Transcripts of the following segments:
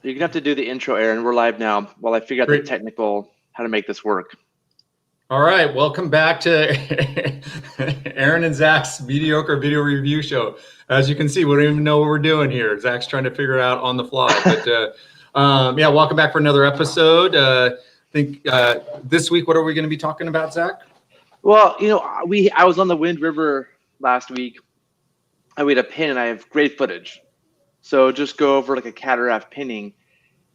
You're gonna have to do the intro, Aaron. We're live now while I figure out the Great. technical how to make this work. All right, welcome back to Aaron and Zach's Mediocre Video Review Show. As you can see, we don't even know what we're doing here. Zach's trying to figure it out on the fly. But yeah, welcome back for another episode. I think this week, what are we going to be talking about, Zach? Well, I was on the Wind River last week. I made a pin, and I have great footage. So just go over like a cataraft pinning.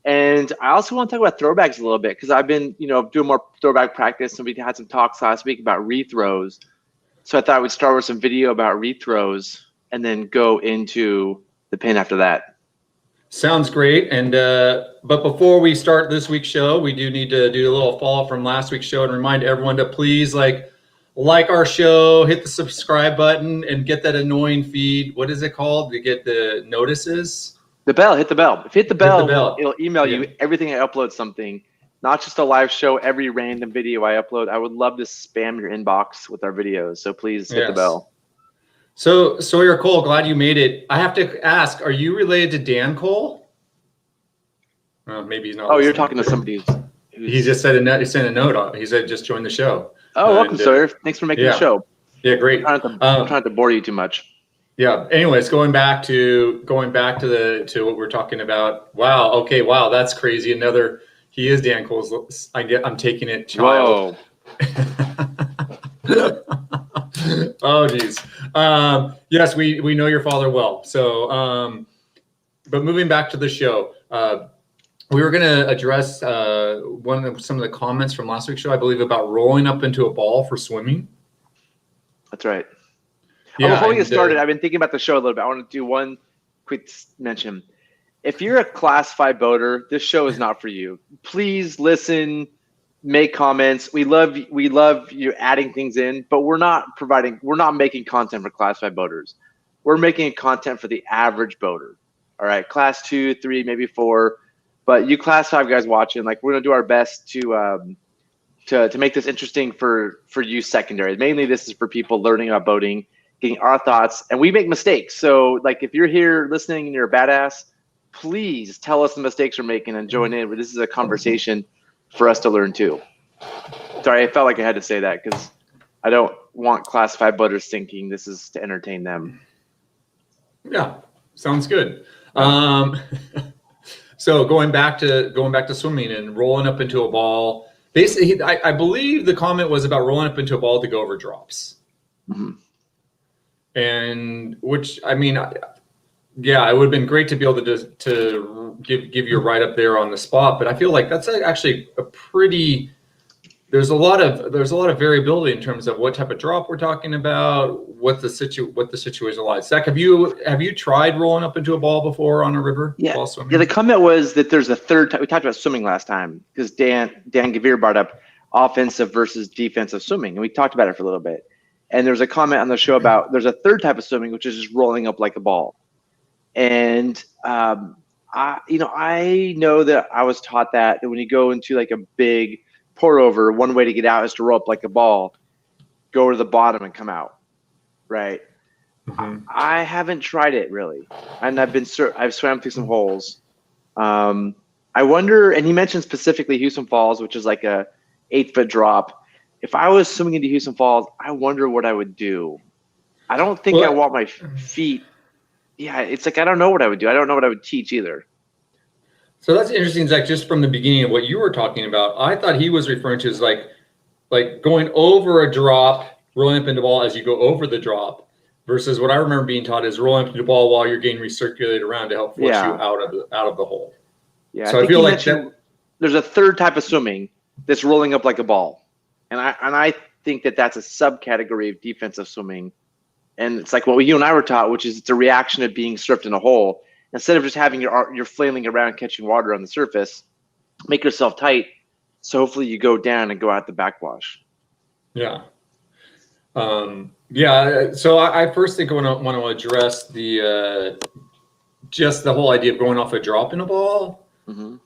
And I also want to talk about throwbacks a little bit because I've been, doing more throwback practice, and we had some talks last week about rethrows. So I thought we'd start with some video about rethrows and then go into the pin after that. Sounds great. And but before we start this week's show, we do need to do a little follow-up from last week's show and remind everyone to please like our show, hit the subscribe button, and get that annoying feed. What is it called to get the notices? The bell, hit the bell. If you hit the bell, it'll email you everything I upload something, not just a live show, every random video I upload. I would love to spam your inbox with our videos. So please hit the bell. So Sawyer Cole, glad you made it. I have to ask, are you related to Dan Cole? Maybe he's not. Oh, listening. You're talking to somebody he just said he sent a note. He said just join the show. Oh, welcome, Sawyer. Thanks for making the show. Yeah, great. I'm trying to bore you too much. Yeah. Anyways, going back to what we're talking about. Wow. Okay. Wow. That's crazy. He is Dan Cole's. I'm taking it. Child. Whoa. Oh, geez. Yes, we know your father well. So, but moving back to the show, we were going to address some of the comments from last week's show, I believe, about rolling up into a ball for swimming. That's right. Yeah, before we get started, I've been thinking about the show a little bit. I want to do one quick mention. If you're a Class 5 boater, this show is not for you. Please listen, make comments. We love you adding things in, but we're not making content for Class 5 boaters. We're making content for the average boater. All right, Class 2, 3, maybe 4. But you Class 5 guys watching, like, we're gonna do our best to make this interesting for you secondary. Mainly, this is for people learning about boating, getting our thoughts, and we make mistakes. So, like, if you're here listening and you're a badass, please tell us the mistakes we're making and join in. This is a conversation for us to learn too. Sorry, I felt like I had to say that because I don't want Class 5 boaters thinking this is to entertain them. Yeah, sounds good. So going back to swimming and rolling up into a ball. Basically, I believe the comment was about rolling up into a ball to go over drops. Mm-hmm. And which, I mean, yeah, it would have been great to be able to give you a ride up there on the spot, but I feel like that's actually there's a lot of variability in terms of what type of drop we're talking about, what the situation like. Zach, have you tried rolling up into a ball before on a river while swimming? Yeah, the comment was that there's a third type. We talked about swimming last time because Dan Gavir brought up offensive versus defensive swimming, and we talked about it for a little bit. And there's a comment on the show about there's a third type of swimming, which is just rolling up like a ball. And I know that I was taught that when you go into like a big pour over, one way to get out is to roll up like a ball, go to the bottom and come out, right? Mm-hmm. I haven't tried it really, and I've swam through some holes. I wonder, and he mentioned specifically Houston Falls, which is like a 8-foot drop. If I was swimming into Houston Falls, I wonder what I would do. I don't think I want my feet. Yeah, it's like I don't know what I would do. I don't know what I would teach either. So that's interesting, Zach. Just from the beginning of what you were talking about, I thought he was referring to as like going over a drop, rolling up into the ball as you go over the drop, versus what I remember being taught is rolling up into the ball while you're getting recirculated around to help force you out of the hole. Yeah, so I feel like there's a third type of swimming that's rolling up like a ball. And I think that that's a subcategory of defensive swimming. And it's like what you and I were taught, which is it's a reaction of being surfed in a hole. Instead of just having your flailing around catching water on the surface, make yourself tight. So hopefully you go down and go out the backwash. Yeah. So I first think I want to address just the whole idea of going off a drop in a ball. Mm-hmm.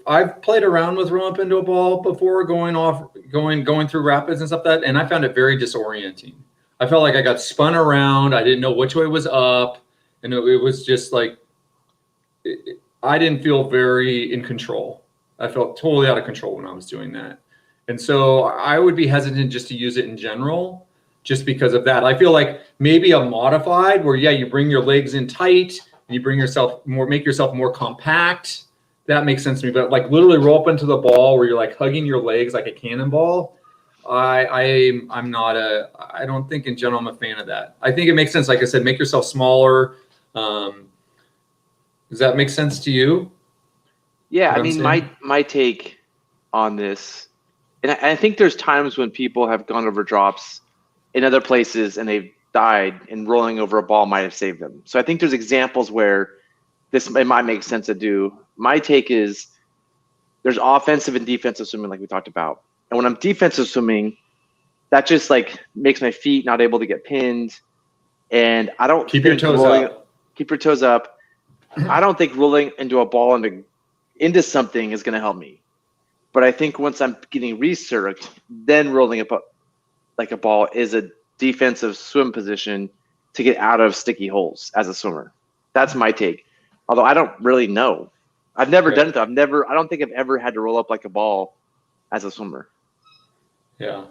I've played around with rolling up into a ball before, going through rapids and stuff and I found it very disorienting. I felt like I got spun around. I didn't know which way was up, and it was just like I didn't feel very in control. I felt totally out of control when I was doing that. And so I would be hesitant just to use it in general, just because of that. I feel like maybe a modified where, yeah, you bring your legs in tight and you bring yourself more, make yourself more compact. That makes sense to me. But like literally roll up into the ball where you're like hugging your legs like a cannonball. I don't think in general I'm a fan of that. I think it makes sense. Like I said, make yourself smaller. Does that make sense to you? Yeah, I mean, my take on this, and I think there's times when people have gone over drops in other places and they've died, and rolling over a ball might have saved them. So I think there's examples where it might make sense to do. My take is there's offensive and defensive swimming, like we talked about. And when I'm defensive swimming, that just like makes my feet not able to get pinned. And I don't keep your toes up. Keep your toes up. I don't think rolling into a ball into something is going to help me. But I think once I'm getting recirced, then rolling up like a ball is a defensive swim position to get out of sticky holes as a swimmer. That's my take. Although I don't really know. I've never done it though. I don't think I've ever had to roll up like a ball as a swimmer. Yeah.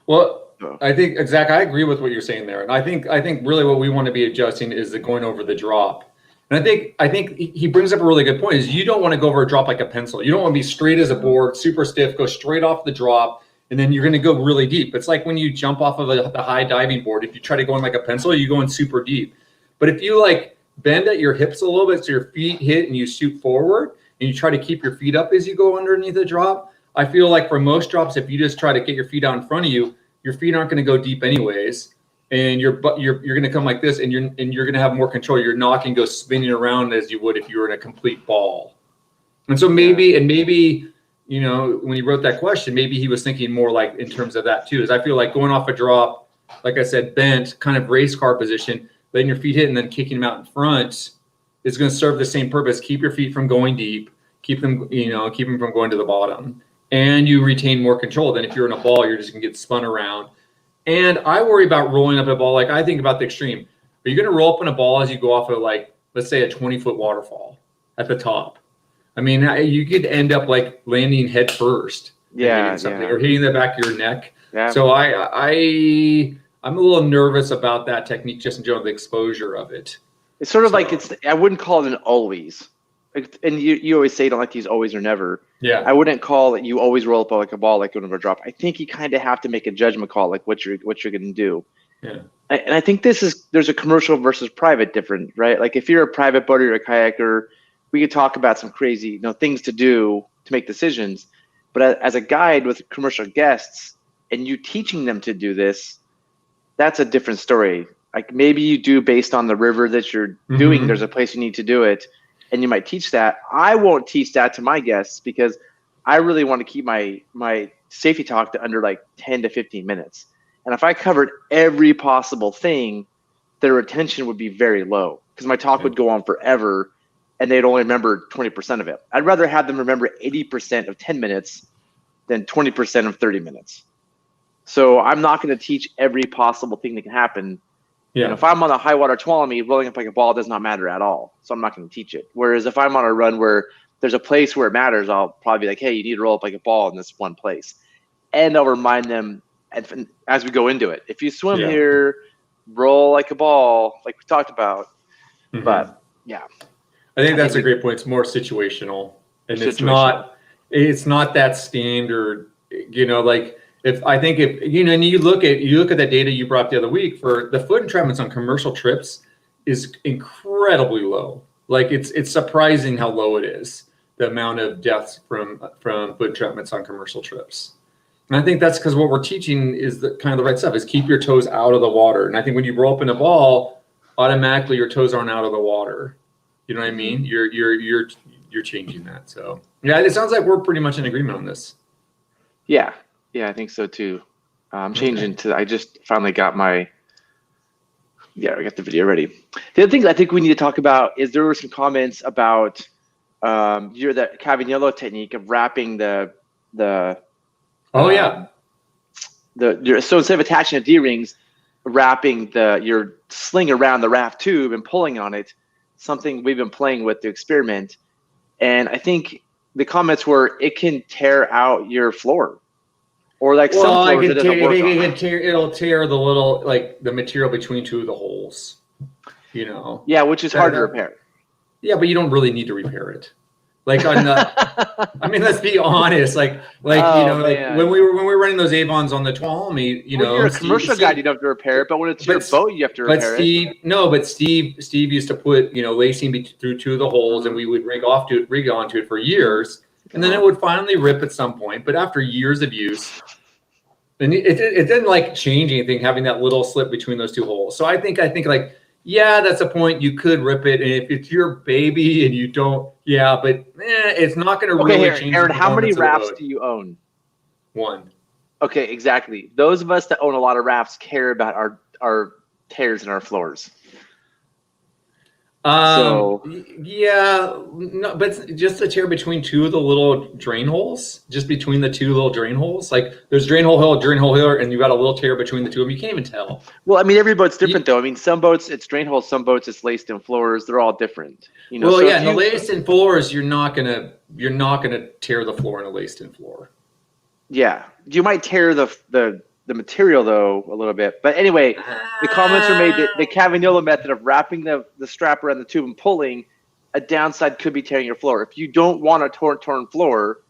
Well, I think, Zach, I agree with what you're saying there. And I think really what we want to be adjusting is the going over the drop. And I think he brings up a really good point is you don't want to go over a drop like a pencil. You don't want to be straight as a board, super stiff, go straight off the drop, and then you're going to go really deep. It's like when you jump off of the high diving board. If you try to go in like a pencil, you go in super deep. But if you like bend at your hips a little bit so your feet hit and you shoot forward and you try to keep your feet up as you go underneath the drop, I feel like for most drops, if you just try to get your feet out in front of you, your feet aren't going to go deep anyways. And you're going to come like this, and you're going to have more control. You're not going to go spinning around as you would if you were in a complete ball. And so maybe, you know, when he wrote that question, maybe he was thinking more like in terms of that too. Is I feel like going off a drop, like I said, bent, kind of race car position, letting your feet hit and then kicking them out in front is going to serve the same purpose. Keep your feet from going deep. Keep them from going to the bottom, and you retain more control than if you're in a ball. You're just going to get spun around. And I worry about rolling up a ball. Like I think about the extreme. Are you going to roll up in a ball as you go off of like, let's say a 20-foot waterfall at the top? I mean, you could end up like landing head first. Or hitting the back of your neck. Yeah. So I'm a little nervous about that technique just in general, the exposure of it. It's sort of like I wouldn't call it an always. And you always say you don't like to use always or never. Yeah. I wouldn't call it you always roll up like a ball, like going over a drop. I think you kind of have to make a judgment call, like what you're going to do. Yeah. And I think there's a commercial versus private difference, right? Like if you're a private boater or a kayaker, we could talk about some crazy, things to do to make decisions. But as a guide with commercial guests and you teaching them to do this, that's a different story. Like maybe you do based on the river that you're doing. There's a place you need to do it. And you might teach that. I won't teach that to my guests because I really want to keep my safety talk to under like 10 to 15 minutes. And if I covered every possible thing, their retention would be very low because my talk would go on forever and they'd only remember 20% of it. I'd rather have them remember 80% of 10 minutes than 20% of 30 minutes. So I'm not going to teach every possible thing that can happen. Yeah. And if I'm on a high water Tuolumne, rolling up like a ball does not matter at all. So I'm not going to teach it. Whereas if I'm on a run where there's a place where it matters, I'll probably be like, hey, you need to roll up like a ball in this one place. And I'll remind them as we go into it. If you swim here, roll like a ball, like we talked about. But yeah. I think that's a great point. It's more situational. And it's not that standard, like if you look at that data you brought the other week for the foot entrapments on commercial trips is incredibly low. Like it's surprising how low it is, the amount of deaths from foot entrapments on commercial trips. And I think that's because what we're teaching is the kind of the right stuff is keep your toes out of the water. And I think when you roll up in a ball, automatically your toes aren't out of the water. You know what I mean? You're changing that. So yeah, it sounds like we're pretty much in agreement on this. Yeah, I think so too. I'm changing to. I just finally got I got the video ready. The other thing I think we need to talk about is there were some comments about the Cavagnolo technique of wrapping so instead of attaching the D-rings, wrapping your sling around the raft tube and pulling on it, something we've been playing with to experiment. And I think the comments were it can tear out your floor, or like some Well, floors it doesn't work on. it'll tear the little, like the material between two of the holes. You know. Yeah, which is hard to repair. Yeah, but you don't really need to repair it. Like on the, I mean, let's be honest. Like when we were running those Avons on the Tuolumne, you know, you're a commercial guy, you don't have to repair it, but when it's your boat, you have to repair it. But Steve used to put, you know, lacing through two of the holes, and we would rig onto it for years, and then it would finally rip at some point. But after years of use, and it didn't like change anything having that little slip between those two holes. So I think like. Yeah, that's a point. You could rip it, and if it's your baby and you don't, but it's not going to really change. Aaron, how many rafts do you own? One. Okay, exactly. Those of us that own a lot of rafts care about our tears in our floors. No, but just a tear between two of the little drain holes, just between the two little drain holes. Like there's drain hole here, and you got a little tear between the two of them. You can't even tell. Well, I mean, every boat's different though. I mean, some boats it's drain holes, some boats it's laced in floors. They're all different. You know. Well, so the laced in floors, you're not gonna tear the floor in a laced in floor. Yeah, you might tear the material though a little bit, but anyway, the comments were made that the Cavagnola method of wrapping the strap around the tube and pulling, a downside could be tearing your floor. If you don't want a torn floor,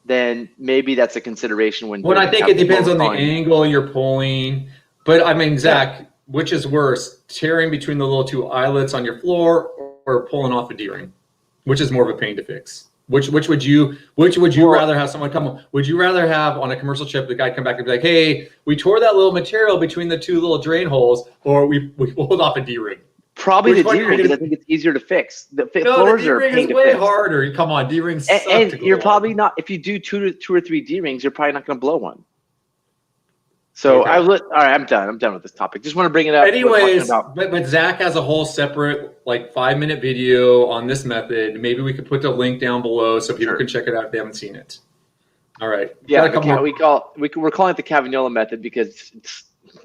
then maybe that's a consideration when. Well, I think it depends on the angle you're pulling, but I mean, Zach, which is worse, tearing between the little two eyelets on your floor or pulling off a D-ring? Which is more of a pain to fix? Which would you rather have someone come? Would you rather have on a commercial ship the guy come back and be like, "Hey, we tore that little material between the two little drain holes," or we pulled off a D-ring? Probably the D-ring because I think it's easier to fix. The floors are a pain to way fix. harder. Come on, D-rings suck and to you're go probably on. not. If you do two or three D-rings, you're probably not going to blow one. So all right, I'm done. I'm done with this topic. Just want to bring it up. Anyways, but Zach has a whole separate like 5-minute video on this method. Maybe we could put the link down below so people can check it out if they haven't seen it. All right. Yeah, we're calling it the Cavagnola method because it's,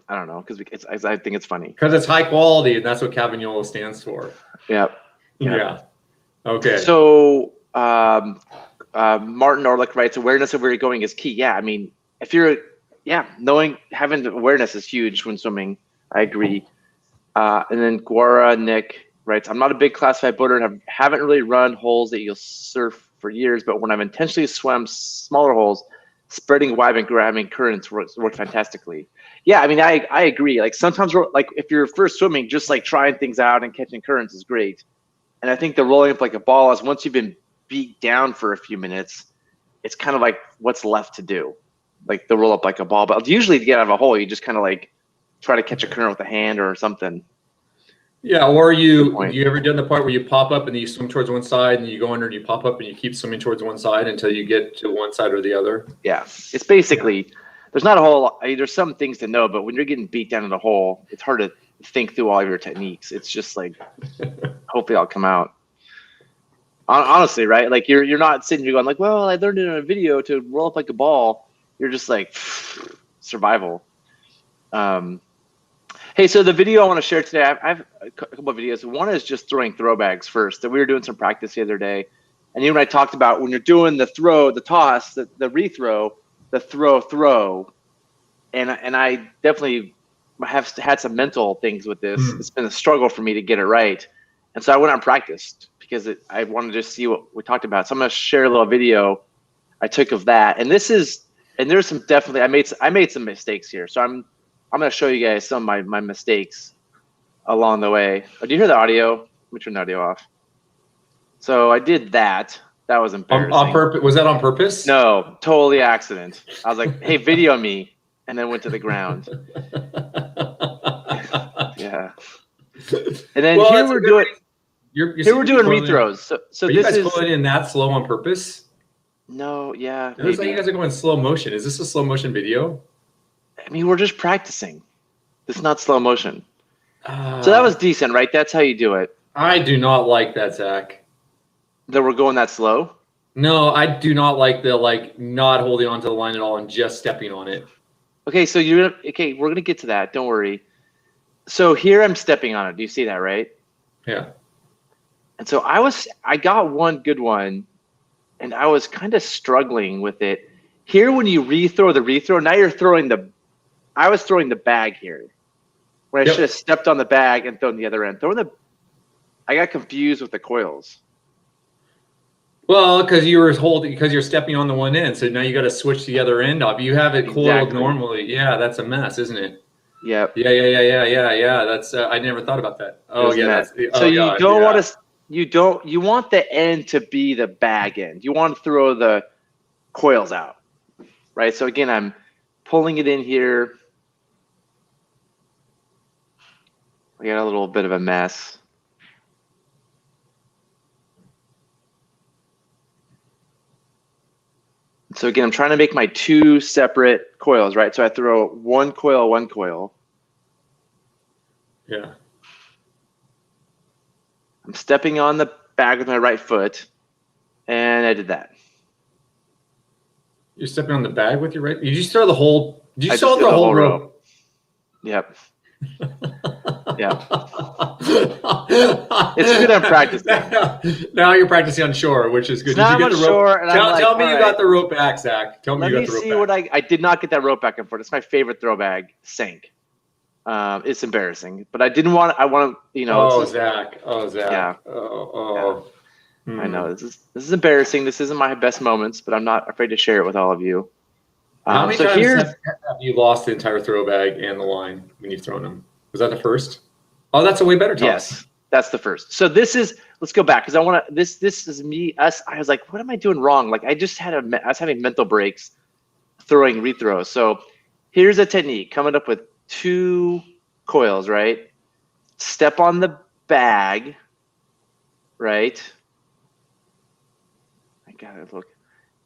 I don't know, because I think it's funny. Because it's high quality, and that's what Cavagnola stands for. Yeah. Okay. So Martin Orlick writes, awareness of where you're going is key. Yeah, I mean, if you're having awareness is huge when swimming. I agree. And then Guara Nick writes, I'm not a big classified boater and haven't really run holes that you'll surf for years, but when I've intentionally swam smaller holes, spreading wide and grabbing currents worked fantastically. Yeah, I mean, I agree. Like sometimes like if you're first swimming, just like trying things out and catching currents is great. And I think the rolling up like a ball is once you've been beat down for a few minutes, it's kind of like what's left to do. Like the roll up like a ball, but usually to get out of a hole, you just kind of like try to catch a current with a hand or something. Yeah, or you ever done the part where you pop up and then you swim towards one side and you go under and you pop up and you keep swimming towards one side until you get to one side or the other? Yeah, it's basically there's not a whole. There's some things to know, but when you're getting beat down in a hole, it's hard to think through all of your techniques. It's just like hopefully I'll come out. Honestly, right? Like you're not sitting here going like, well, I learned it in a video to roll up like a ball. You're just like survival. Hey, so the video I want to share today, I have a couple of videos. One is just throwing throw bags first. We were doing some practice the other day, and you and I talked about when you're doing the throw, the toss, the rethrow, the throw, and I definitely have had some mental things with this. It's been a struggle for me to get it right, and so I went out and practiced because I wanted to just see what we talked about. So I'm going to share a little video I took of that, and there's some definitely I made some mistakes here, so I'm going to show you guys some of my mistakes along the way. Oh, do you hear the audio? Let me turn the audio off. So I did that. That was embarrassing. On purpose? Was that on purpose? No, totally accident. I was like, hey, video me, and then went to the ground. Yeah. And then here we're doing rethrows. So are this you guys going in that slow on purpose? No, yeah. It looks like you guys are going slow motion. Is this a slow motion video? I mean, we're just practicing. It's not slow motion. So that was decent, right? That's how you do it. I do not like that, Zach. That we're going that slow? No, I do not like the not holding onto the line at all and just stepping on it. Okay, so we're gonna get to that. Don't worry. So here I'm stepping on it. Do you see that, right? Yeah. And so I got one good one, and I was kind of struggling with it. Here, when you rethrow the rethrow, now you're throwing I was throwing the bag here, when I should have stepped on the bag and thrown the other end. I got confused with the coils. Well, because you're stepping on the one end, so now you got to switch the other end off. You have it coiled normally. Yeah, that's a mess, isn't it? Yep. Yeah. That's I never thought about that. Oh yeah, so you don't want to. You want the end to be the bag end. You want to throw the coils out, right? So again, I'm pulling it in here. I got a little bit of a mess. So again, I'm trying to make my two separate coils, right? So I throw one coil. Yeah. I'm stepping on the bag with my right foot, and I did that. You're stepping on the bag with your right? You just throw the whole. You saw the whole rope. Yep. Yeah. It's good I'm practicing. Now you're practicing on shore, which is good. Did you get the rope? Shore, tell me you got the rope back, Zach. Tell me you got the rope back. Let me see what I did not get that rope back and forth. It's my favorite throw bag. Sank. It's embarrassing, but I didn't want. I want to, you know. Oh, Zach. Yeah. Oh. Yeah. I know this is embarrassing. This isn't my best moments, but I'm not afraid to share it with all of you. How many times have you lost the entire throw bag and the line when you've thrown them? Was that the first? Oh, that's a way better toss. Yes, that's the first. So let's go back because I want to. This is me. Us. I was like, what am I doing wrong? Like I was having mental breaks, throwing rethrows. So here's a technique: coming up with two coils, right? Step on the bag, right? I gotta look,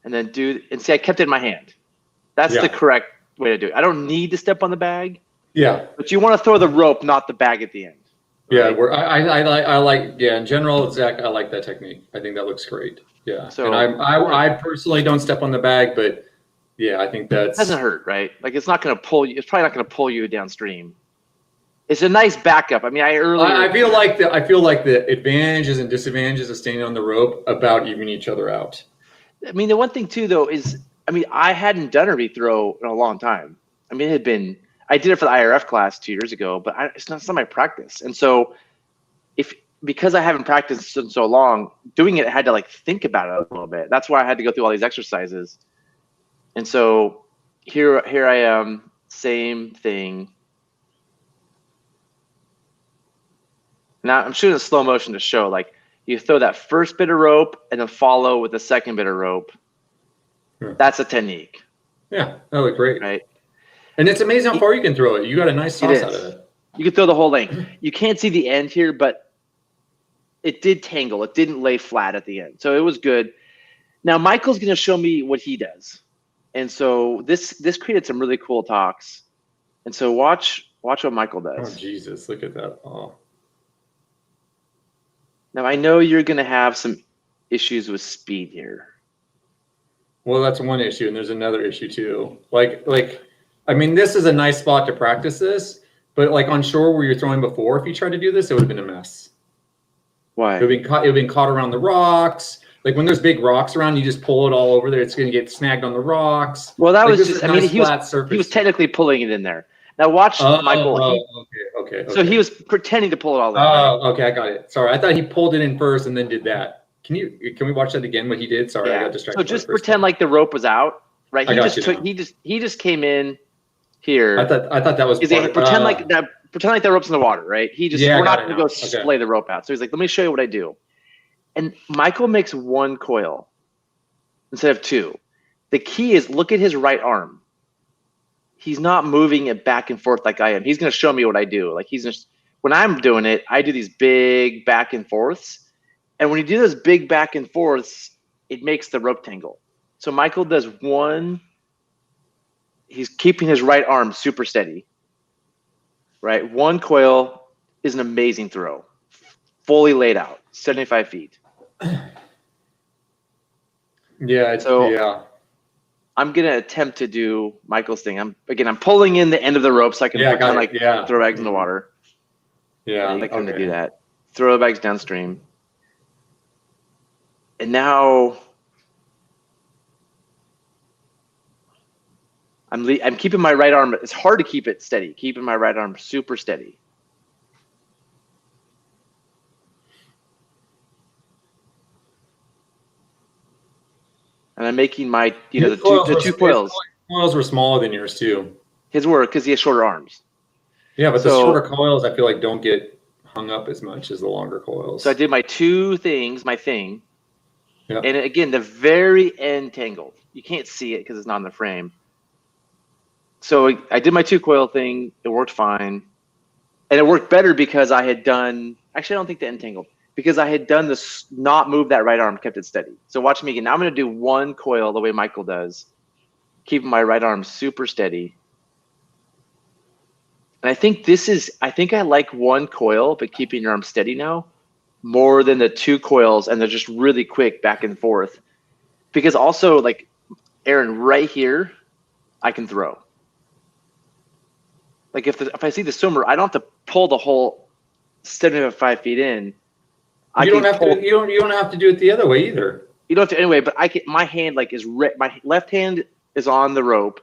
and then see. I kept it in my hand. That's the correct way to do it. I don't need to step on the bag. Yeah. But you want to throw the rope, not the bag at the end. Right? Yeah. I like. Yeah. In general, Zach, I like that technique. I think that looks great. Yeah. So and I personally don't step on the bag, but yeah, I think that doesn't hurt, right? Like it's not going to pull you. It's probably not going to pull you downstream. It's a nice backup. I mean, I feel like the advantages and disadvantages of staying on the rope about even each other out. I mean, the one thing too, though, is I hadn't done a rethrow in a long time. I mean, I did it for the IRF class 2 years ago, but it's not my practice. And so because I haven't practiced in so long, doing it, I had to like think about it a little bit. That's why I had to go through all these exercises. And so here I am, same thing. Now I'm shooting in slow motion to show, like you throw that first bit of rope and then follow with the second bit of rope. That's a technique. Yeah, that looked great. Right. And it's amazing how far you can throw it. You got a nice toss out of it. You can throw the whole length. You can't see the end here, but it did tangle. It didn't lay flat at the end. So it was good. Now Michael's going to show me what he does. And so this created some really cool talks. And so watch what Michael does. Oh, Jesus. Look at that. Oh. Now I know you're going to have some issues with speed here. Well, that's one issue. And there's another issue too. I mean, this is a nice spot to practice this, but like on shore where you're throwing before, if you tried to do this, it would have been a mess. Why? It would have been caught around the rocks. Like when there's big rocks around, you just pull it all over there. It's going to get snagged on the rocks. Well, that was just, he was technically pulling it in there. Now watch Michael. Okay. So he was pretending to pull it all in. Oh, okay. I got it. Sorry. I thought he pulled it in first and then did that. Can we watch that again? What he did? Sorry, I got distracted. So just pretend like the rope was out, right? He just came in here. I thought that was pretend like the rope's in the water, right? We're not going to go splay the rope out. So he's like, let me show you what I do. And Michael makes one coil instead of two. The key is look at his right arm. He's not moving it back and forth like I am. He's going to show me what I do. Like when I'm doing it, I do these big back and forths. And when you do those big back and forths, it makes the rope tangle. So Michael does one. He's keeping his right arm super steady. Right? One coil is an amazing throw. Fully laid out, 75 feet. Yeah. I'm going to attempt to do Michael's thing. I'm pulling in the end of the rope so I can throw bags in the water. Yeah. I'm going to do that. Throw the bags downstream. And now I'm keeping my right arm. It's hard to keep it steady. Keeping my right arm super steady. And I'm making my, the two coils. His coils were smaller than yours too. His were, because he has shorter arms. Yeah, but the shorter coils, I feel like, don't get hung up as much as the longer coils. So I did my two things, my thing. Yeah. And again, the very end tangled. You can't see it because it's not in the frame. So I did my two coil thing. It worked fine. And it worked better because I had done, actually, I don't think the end tangled, because I had done this, not move that right arm, kept it steady. So watch me again. Now I'm going to do one coil the way Michael does, keeping my right arm super steady. And I think I like one coil, but keeping your arm steady now, more than the two coils, and they're just really quick back and forth. Because also, like, Aaron, right here, I can throw. Like if I see the swimmer, I don't have to pull the whole 75 feet in. You don't have to do it the other way either. You don't have to anyway, but my hand my left hand is on the rope,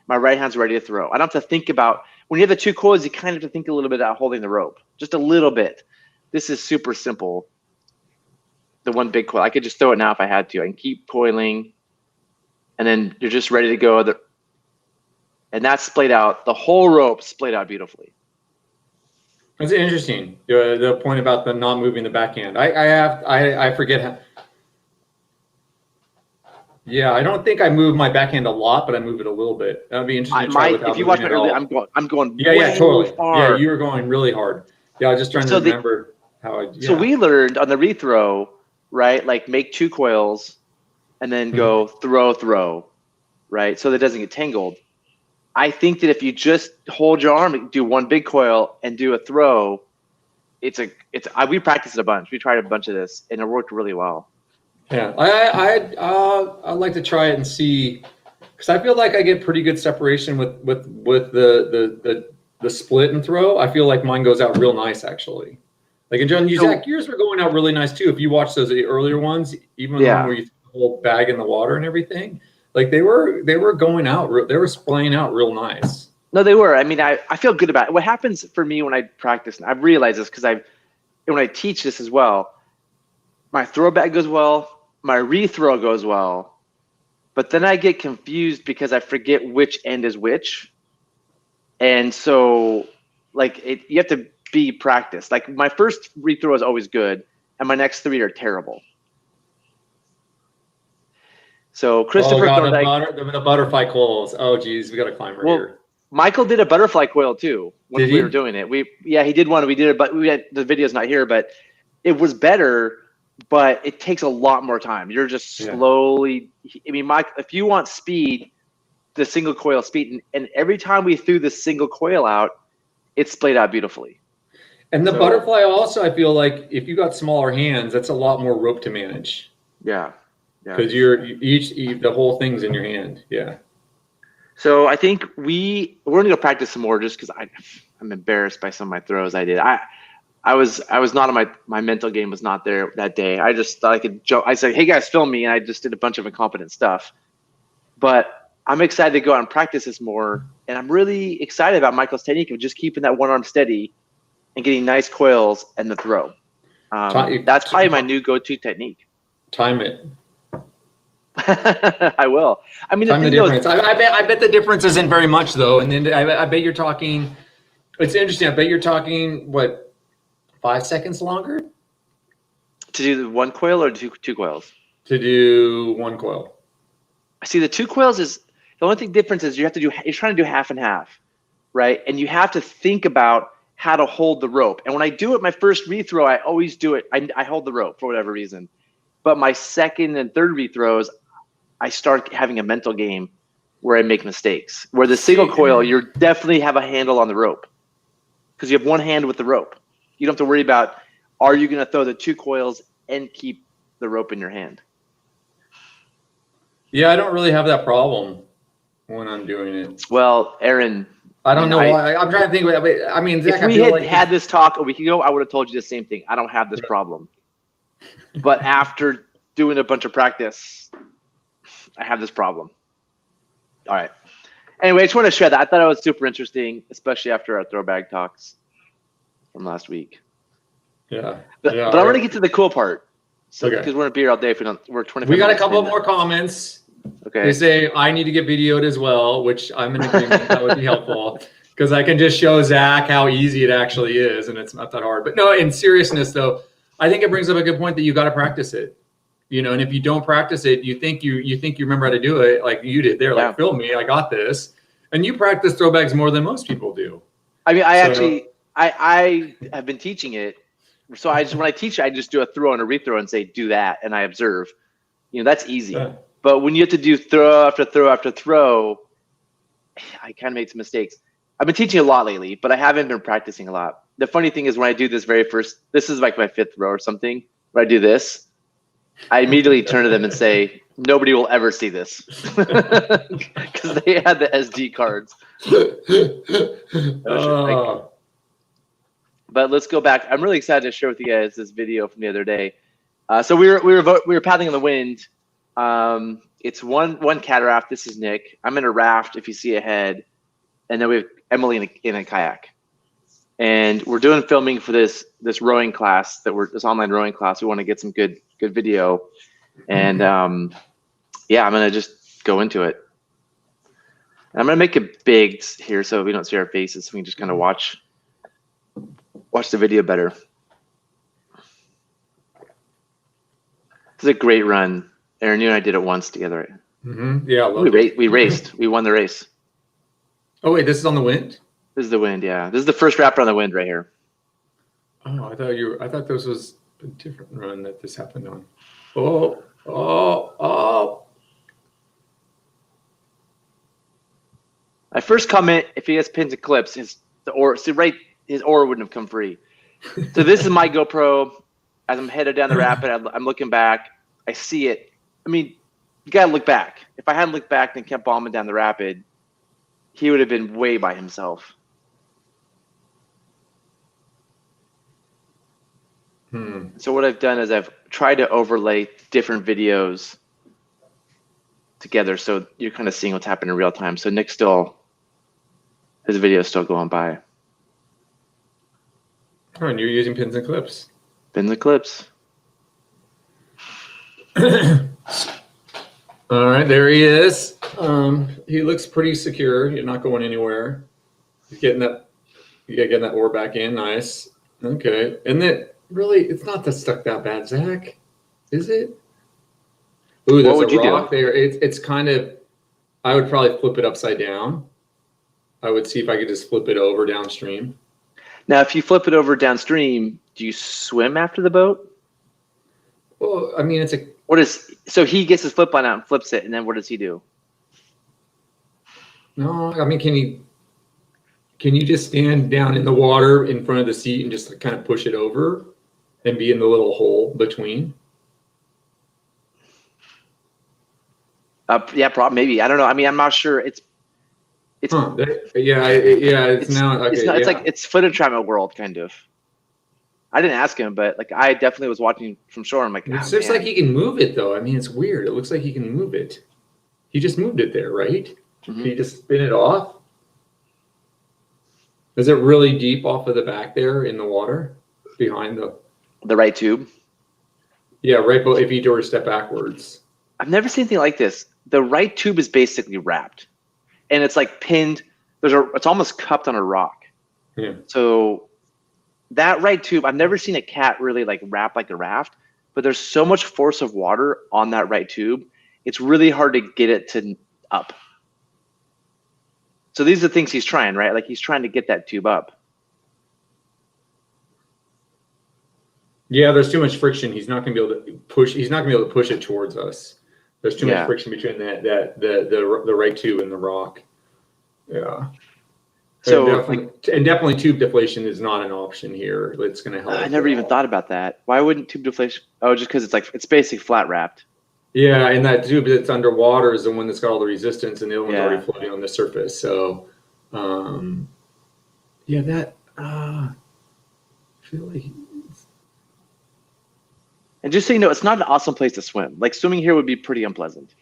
my right hand's ready to throw. I don't have to think about, when you have the two coils, you kind of have to think a little bit about holding the rope, just a little bit. This is super simple. The one big coil, I could just throw it now if I had to. I can keep coiling, and then you're just ready to go. And that's splayed out. The whole rope splayed out beautifully. That's interesting. The point about the not moving the backhand. I forget how. Yeah, I don't think I move my backhand a lot, but I move it a little bit. That'd be interesting to try without if you watch my earlier, I'm going totally far. Yeah, you were going really hard. Yeah, I was just trying to remember how I. Yeah. So we learned on the rethrow, right? Like make two coils, and then go throw, right? So that it doesn't get tangled. I think that if you just hold your arm, do one big coil, and do a throw, we practiced it a bunch. We tried a bunch of this, and it worked really well. Yeah, I'd like to try it and see, because I feel like I get pretty good separation with the split and throw. I feel like mine goes out real nice actually. Like, and John, Zach, yours were going out really nice too. If you watch those earlier ones, even the one where you threw the whole bag in the water and everything. Like they were going out, they were splaying out real nice. No, they were. I mean, I feel good about it. What happens for me when I practice, and I've realized this because when I teach this as well, my throw back goes well, my rethrow goes well, but then I get confused because I forget which end is which. And so like you have to be practiced. Like my first rethrow is always good, and my next three are terrible. So Christopher, the butterfly coils. Oh geez, we got a climber here. Michael did a butterfly coil too when we were doing it. He did one. We did it, but the video's not here. But it was better, but it takes a lot more time. You're just slowly. I mean, Mike, if you want speed, the single coil speed, and every time we threw the single coil out, it splayed out beautifully. And the butterfly also, I feel like if you got smaller hands, that's a lot more rope to manage. Yeah. Because the whole thing's in your hand. Yeah. So I think we're gonna go practice some more, just because I'm embarrassed by some of my throws I did. I was not on my mental game was not there that day. I just thought I could joke. I said, "Hey guys, film me," and I just did a bunch of incompetent stuff. But I'm excited to go out and practice this more, and I'm really excited about Michael's technique of just keeping that one arm steady and getting nice coils and the throw. That's probably my new go-to technique. Time it. I will. I mean, the difference. I bet the difference isn't very much though. And then I bet you're talking. It's interesting. I bet you're talking 5 seconds longer to do one coil or two coils. To do one coil. I see the two coils is the only difference is you're trying to do half and half, right? And you have to think about how to hold the rope. And when I do it, my first rethrow, I always do it. I hold the rope for whatever reason. But my second and third rethrows, I start having a mental game where I make mistakes. Where the single coil, you definitely have a handle on the rope because you have one hand with the rope. You don't have to worry about, are you going to throw the two coils and keep the rope in your hand? Yeah, I don't really have that problem when I'm doing it. Well, Aaron, I don't know why. I'm trying to think. I mean, Zach, if we had this talk a week ago, I would have told you the same thing. I don't have this problem. But after doing a bunch of practice, I have this problem. All right. Anyway, I just want to share that. I thought it was super interesting, especially after our throwback talks from last week. Yeah. But I want to get to the cool part. So, Okay. because we're going to be here all day if we don't, we're 25 We got a minutes couple in. more comments. Okay. They say I need to get videoed as well, which I'm in agreement. That would be helpful because I can just show Zach how easy it actually is, and it's not that hard. But no, in seriousness though, I think it brings up a good point that you got to practice it. And if you don't practice it, you think you remember how to do it, like you did there. Like, film me, I got this. And you practice throwbacks more than most people do. I mean, I have been teaching it. So when I teach it, I just do a throw and a rethrow and say, do that. And I observe, that's easy. Yeah. But when you have to do throw after throw after throw, I kind of make some mistakes. I've been teaching a lot lately, but I haven't been practicing a lot. The funny thing is when I do this this is like my 5th throw or something, where I do this, I immediately turn to them and say, nobody will ever see this. Because they had the SD cards. But let's go back. I'm really excited to share with you guys this video from the other day. So we were paddling in the wind. It's one cataraft. This is Nick. I'm in a raft, if you see ahead, and then we have Emily in a kayak. And we're doing filming for this rowing class this online rowing class. We want to get some good video, and yeah, I'm gonna just go into it. And I'm gonna make it big here so we don't see our faces. So we can just kind of watch the video better. This is a great run. Aaron, you and I did it once together. Mm-hmm. Yeah, we raced. We won the race. Oh wait, this is on the wind? This is the wind, yeah. This is the first wrapper on the wind right here. Oh, I thought this was a different run that this happened on. Oh. My first comment, if he has pins and clips, his oar wouldn't have come free. So this is my GoPro. As I'm headed down the rapid, I'm looking back. I see it. I mean, you gotta look back. If I hadn't looked back and kept bombing down the rapid, he would have been way by himself. So what I've done is I've tried to overlay different videos together, so you're kind of seeing what's happening in real time. So Nick's his video is still going by. Oh, and you're using pins and clips. Pins and clips. All right, there he is. He looks pretty secure. You're not going anywhere. He's getting that oar back in. Nice. Okay. And then really, it's not stuck that bad, Zach. Is it? Ooh, there's a rock there. It's kind of. I would probably flip it upside down. I would see if I could just flip it over downstream. Now, if you flip it over downstream, do you swim after the boat? Well, I mean, so he gets his flip line out and flips it, and then what does he do? No, I mean, can you just stand down in the water in front of the seat and just kind of push it over and be in the little hole between? Yeah, probably, maybe. I don't know. I mean, I'm not sure. It's now okay. It's like it's footage travel world kind of. I didn't ask him, but like I definitely was watching from shore. I'm like, it looks like he can move it though. I mean, it's weird. It looks like he can move it. He just moved it there, right? Mm-hmm. Can you just spin it off? Is it really deep off of the back there in the water behind the right tube? Yeah, right. But if you were to step backwards, I've never seen anything like this. The right tube is basically wrapped, and it's like pinned. It's almost cupped on a rock. Yeah. So that right tube, I've never seen a cat really like wrap like a raft, but there's so much force of water on that right tube. It's really hard to get it to up. So these are the things he's trying, right? Like he's trying to get that tube up. Yeah, there's too much friction. He's not going to be able to push. He's not going to be able to push it towards us. There's too much friction between the right tube and the rock. Yeah. So definitely tube deflation is not an option here. It's going to help. I never even thought about that. Why wouldn't tube deflation? Oh, just because it's basically flat wrapped. Yeah, and that tube that's underwater is the one that's got all the resistance, and the other one's already floating on the surface. So, I feel like And just so you know, it's not an awesome place to swim. Like swimming here would be pretty unpleasant.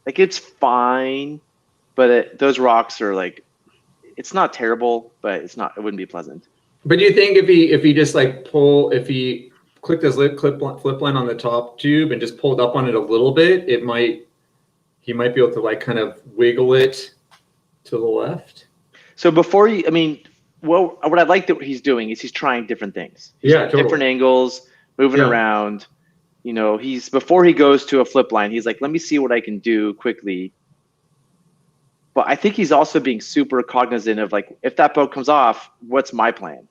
Like it's fine, but those rocks are like, it's not terrible, but it's not. It wouldn't be pleasant. But do you think if he just like if he clicked his flip line on the top tube and just pulled up on it a little bit, he might be able to like kind of wiggle it to the left? So before you, I mean, well, what I like that he's doing is he's trying different things. He's Yeah, totally. different angles, moving around. You know, before he goes to a flip line, he's like, let me see what I can do quickly. But I think he's also being super cognizant of like, if that boat comes off, what's my plan?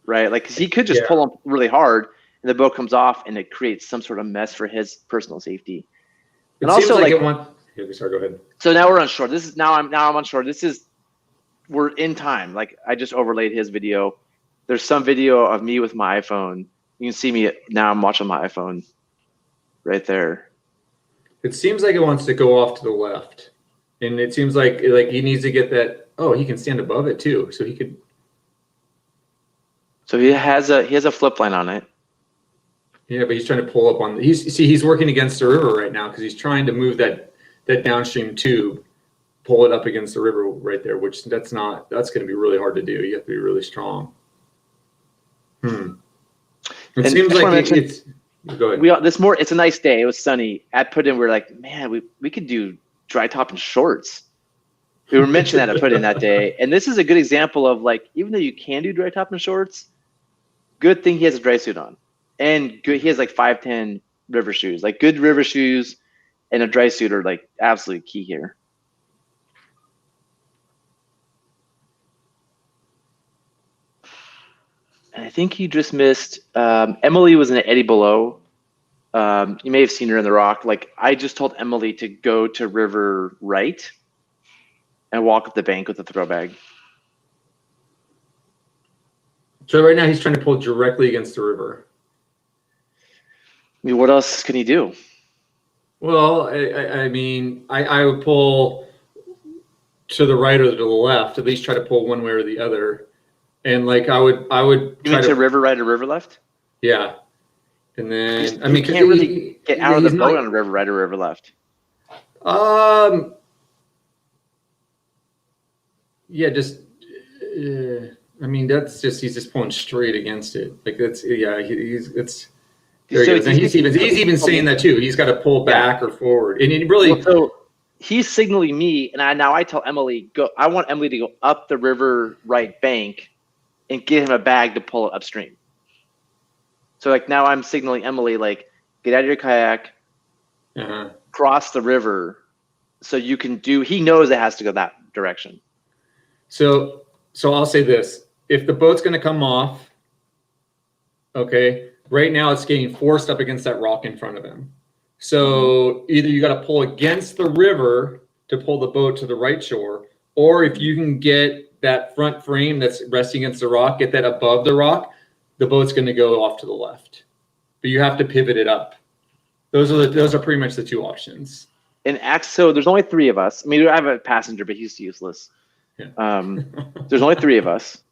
Right? Like, 'cause he could just pull him really hard and the boat comes off and it creates some sort of mess for his personal safety. It and also like sorry, go ahead. So now we're on shore. I'm on shore. We're in time. Like I just overlaid his video. There's some video of me with my iPhone. You can see me now. I'm watching my iPhone right there. It seems like it wants to go off to the left. And it seems like he needs to get that. Oh, he can stand above it too. So he could. So he has a flip line on it. Yeah, but he's trying to pull up on. He's working against the river right now because he's trying to move that downstream tube, pull it up against the river right there. Which that's going to be really hard to do. You have to be really strong. It seems like it's. Go ahead. It's a nice day. It was sunny. At Put In, we're like, man, we could do dry top and shorts. We were mentioning that at Put In that day. And this is a good example of like, even though you can do dry top and shorts, good thing he has a dry suit on. And he has like 5'10" river shoes. Like good river shoes and a dry suit are like absolutely key here. And I think he just missed. Emily was in an eddy below. You may have seen her in the rock. Like I just told Emily to go to river right and walk up the bank with the throw bag. So right now he's trying to pull directly against the river. I mean, what else can he do? Well, I mean, I would pull to the right or to the left. At least try to pull one way or the other. And like I would. You mean to river right or river left? Yeah. And then you can't really get out of the boat on a river right or river left. Yeah, just. I mean, he's just pulling straight against it. Like that's There he goes. And he's even saying that too. He's got to pull back or forward, and he really. So he's signaling me, and I tell Emily go. I want Emily to go up the river right bank, and get him a bag to pull it upstream. So like now I'm signaling Emily like get out of your kayak, cross the river, so you can do. He knows it has to go that direction. So I'll say this: if the boat's going to come off, okay. Right now, it's getting forced up against that rock in front of him. So either you got to pull against the river to pull the boat to the right shore, or if you can get that front frame that's resting against the rock, get that above the rock, the boat's going to go off to the left. But you have to pivot it up. Those are pretty much the two options. And so there's only 3 of us. I mean, I have a passenger, but he's useless. Yeah. There's only 3 of us,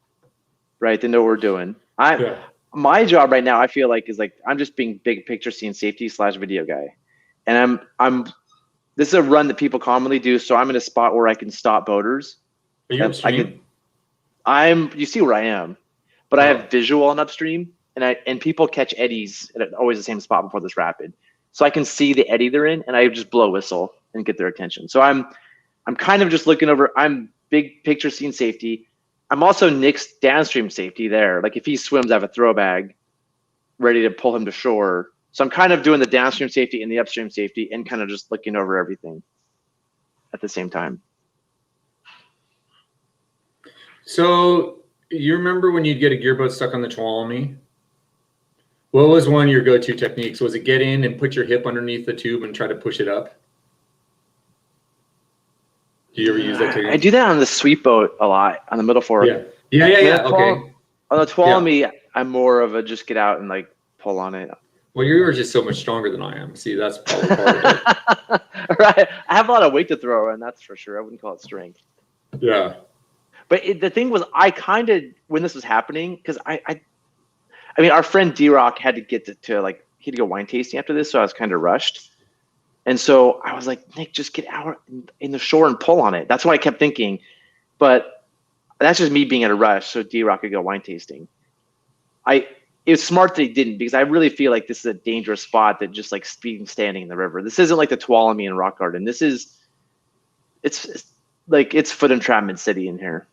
right? They know what we're doing. My job right now, I feel like, is like I'm just being big picture scene safety / video guy, and this is a run that people commonly do. So I'm in a spot where I can stop boaters. Are you upstream? You see where I am, but I have visual on upstream, and people catch eddies at always the same spot before this rapid, so I can see the eddy they're in, and I just blow whistle and get their attention. So I'm kind of just looking over. I'm big picture scene safety. I'm also Nick's downstream safety there. Like if he swims, I have a throw bag ready to pull him to shore. So I'm kind of doing the downstream safety and the upstream safety and kind of just looking over everything at the same time. So you remember when you'd get a gearboat stuck on the Tuolumne? What was one of your go-to techniques? Was it get in and put your hip underneath the tube and try to push it up? Do you ever use that technique? I do that on the sweep boat a lot, on the middle fork. Yeah. Okay. On the Tuolumne, I'm more of a just get out and like pull on it. Well, you were just so much stronger than I am. See, that's probably part of it. Right. I have a lot of weight to throw, and that's for sure. I wouldn't call it strength. Yeah. But the thing was, I kind of, when this was happening, because I mean, our friend D-Rock had to get to like he had to go wine tasting after this, so I was kind of rushed. And so I was like, Nick, just get out in the shore and pull on it. That's what I kept thinking. But that's just me being at a rush, so D-Rock could go wine tasting. It's smart that he didn't, because I really feel like this is a dangerous spot that just like standing in the river. This isn't like the Tuolumne and Rock Garden. It's like it's foot entrapment city in here.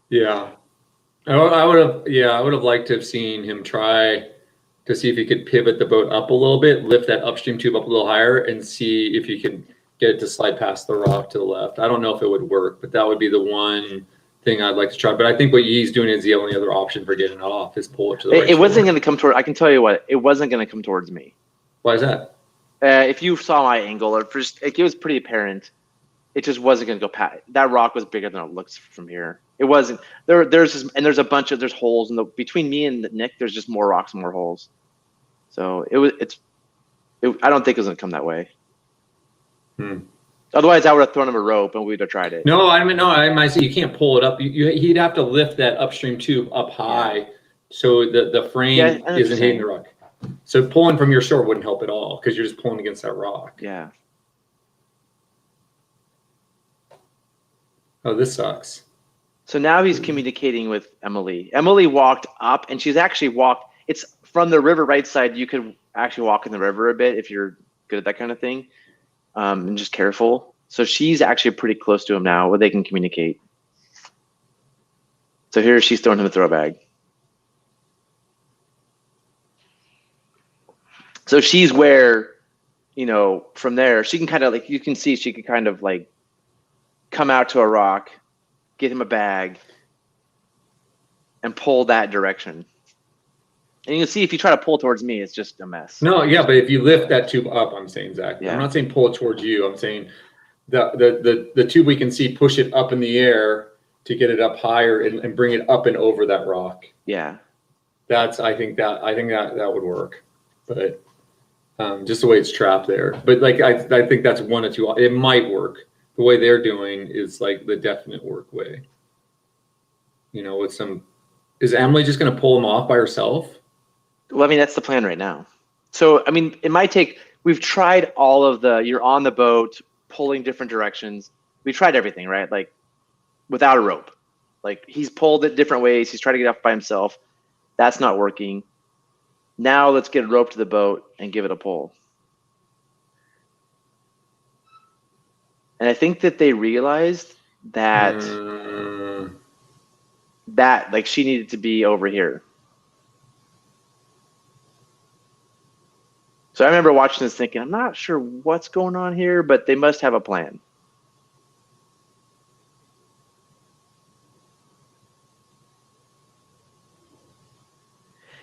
Yeah. I would have liked to have seen him try to see if he could pivot the boat up a little bit, lift that upstream tube up a little higher, and see if he could get it to slide past the rock to the left. I don't know if it would work, but that would be the one thing I'd like to try. But I think what he's doing is the only other option for getting it off is pull it to the right. It wasn't going to come toward. I can tell you what, it wasn't going to come towards me. Why is that? If you saw my angle, it was pretty apparent. It just wasn't going to go past. That rock was bigger than it looks from here. It wasn't there. There's a bunch of holes, and between me and Nick, there's just more rocks and more holes. So I don't think it was going to come that way. Otherwise, I would have thrown him a rope and we'd have tried it. No, I might say you can't pull it up. He'd have to lift that upstream tube up high, so the frame isn't hitting the rock. So pulling from your shore wouldn't help at all, because you're just pulling against that rock. Yeah. Oh, this sucks. So now he's communicating with Emily. Emily walked up, and she's actually walked. It's from the river right side. You could actually walk in the river a bit if you're good at that kind of thing, and just careful. So she's actually pretty close to him now, where they can communicate. So here she's throwing him a throw bag. So she's where, from there, she can kind of you can see she could kind of come out to a rock, get him a bag, and pull that direction. And you can see if you try to pull towards me, it's just a mess. No, yeah, but if you lift that tube up, I'm saying, Zach. Yeah. I'm not saying pull it towards you. I'm saying the tube we can see, push it up in the air to get it up higher and bring it up and over that rock. Yeah. I think that would work. But just the way it's trapped there. But I think that's one or two. It might work. The way they're doing is the definite work way. With some, is Emily just going to pull him off by herself? Well, that's the plan right now. So, it might take, we've tried all of you're on the boat, pulling different directions. We tried everything, right? Without a rope. He's pulled it different ways. He's tried to get off by himself. That's not working. Now let's get a rope to the boat and give it a pull. And I think that they realized that she needed to be over here. So I remember watching this thinking, I'm not sure what's going on here, but they must have a plan.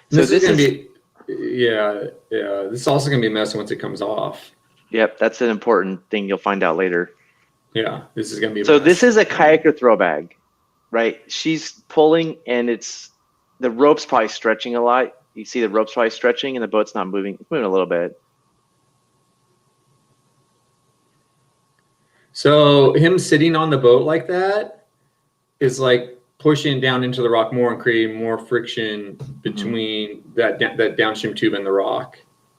This is going to be, this is also going to be messy once it comes off. Yep, that's an important thing you'll find out later. Yeah, this is going to be so this is a kayaker throw bag, right? She's pulling, and the rope's probably stretching a lot. You see the rope's probably stretching, and the boat's not moving. It's moving a little bit. So him sitting on the boat like that is pushing down into the rock more and creating more friction between that downstream tube and the rock.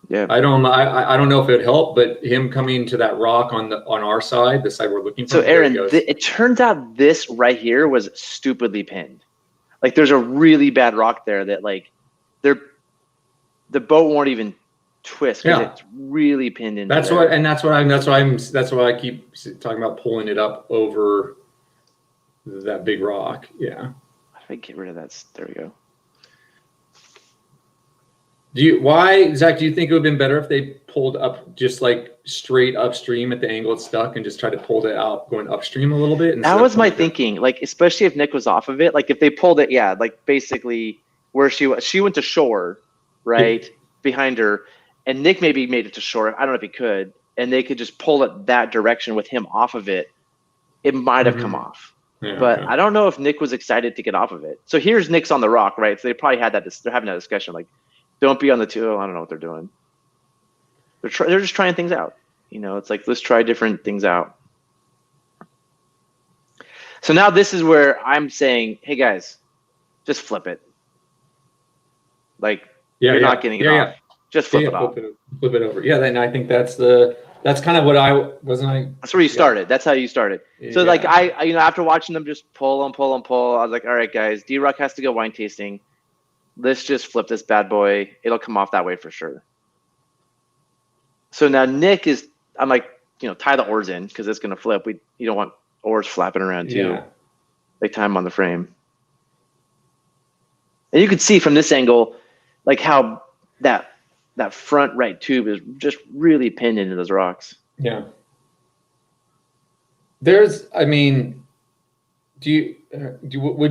Yeah. I don't know if it would help, but him coming to that rock on our side, the side we're looking for. So Aaron, it turns out this right here was stupidly pinned. There's a really bad rock there that the boat won't even twist because it's really pinned in. That's why I keep talking about pulling it up over that big rock. Yeah. How do I get rid of that? There we go. Zach, do you think it would have been better if they pulled up just straight upstream at the angle it's stuck and just tried to pull it out going upstream a little bit? That was my thinking. Especially if Nick was off of it, if they pulled it, basically where she went to shore, right? Behind her, and Nick maybe made it to shore. I don't know if he could, and they could just pull it that direction with him off of it. It might have come off. Yeah, but I don't know if Nick was excited to get off of it. So here's Nick's on the rock, right? So they probably had they're having that discussion, don't be on the two. I don't know what they're doing. They're just trying things out. It's let's try different things out. So now this is where I'm saying, hey guys, just flip it. Like Yeah, you're not getting it off. Just flip it off. Flip it over. Yeah, then I think that's kind of what That's where you started. That's how you started. So like I after watching them just pull, I was like, all right, guys, D-Rock has to go wine tasting. Let's just flip this bad boy. It'll come off that way for sure. So now Nick I'm like, tie the oars in because it's gonna flip. You don't want oars flapping around too. Yeah. Like time on the frame. And you can see from this angle, like how that front right tube is just really pinned into those rocks. Yeah. Would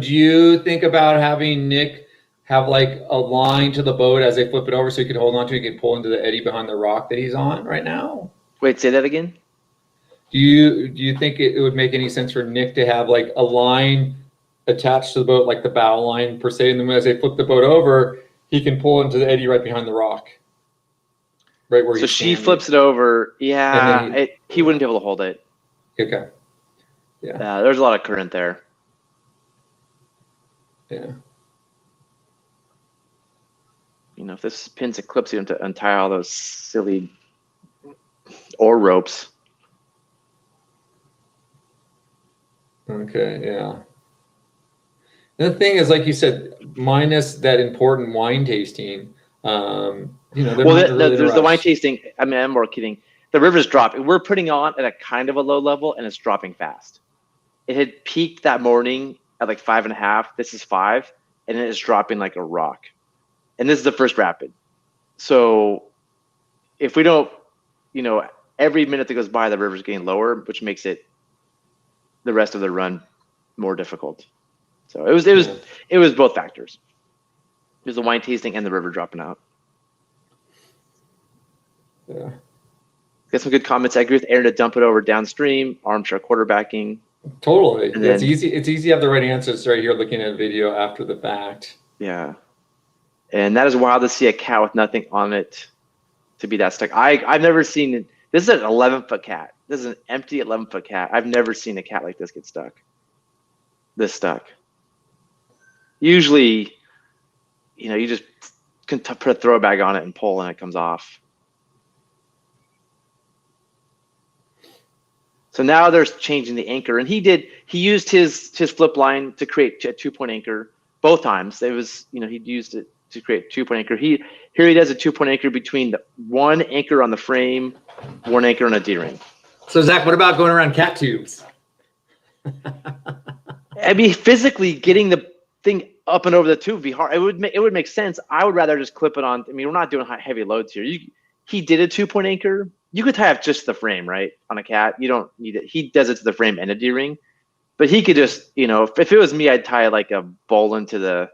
you think about having Nick have like a line to the boat as they flip it over so he could hold on to it, he could pull into the eddy behind the rock that he's on right now? Wait, say that again? Do you think it would make any sense for Nick to have like a line attached to the boat, like the bow line per se, and then as they flip the boat over, he can pull into the eddy right behind the rock? Right where so she flips it over. Yeah, he wouldn't be able to hold it. Okay. Yeah. There's a lot of current there. Yeah. If this pin's a clip, you have to untie all those silly oar ropes. Okay. Yeah. And the thing is, like you said, minus that important wine tasting. There's the wine tasting. I mean, I'm more kidding. The river's dropping. We're putting on at a kind of a low level, and it's dropping fast. It had peaked that morning at like 5.5. This is 5, and it is dropping like a rock. And this is the first rapid. So if we don't, every minute that goes by, the river's getting lower, which makes it the rest of the run more difficult. So it was both factors. It was the wine tasting and the river dropping out. Yeah. Got some good comments. I agree with Aaron to dump it over downstream, armchair quarterbacking. Totally. It's easy to have the right answers right here looking at a video after the fact. Yeah. And that is wild to see a cat with nothing on it to be that stuck. I've never seen it. This is an 11-foot cat. This is an empty 11-foot cat. I've never seen a cat like this get stuck. This stuck. Usually, you just can put a throw bag on it and pull and it comes off. So now they're changing the anchor, and he used his flip line to create a 2-point anchor both times. It was, he used it to create a 2-point anchor. Here he does a 2-point anchor between the one anchor on the frame, one anchor on a D-ring. So Zach, what about going around cat tubes? I mean, physically getting the thing up and over the tube would be hard. It would make sense. I would rather just clip it on. I mean, we're not doing heavy loads here. He did a 2-point anchor. You could tie up just the frame, right, on a cat. You don't need it. He does it to the frame and a D-ring. But he could just, if it was me, I'd tie like a bowl into the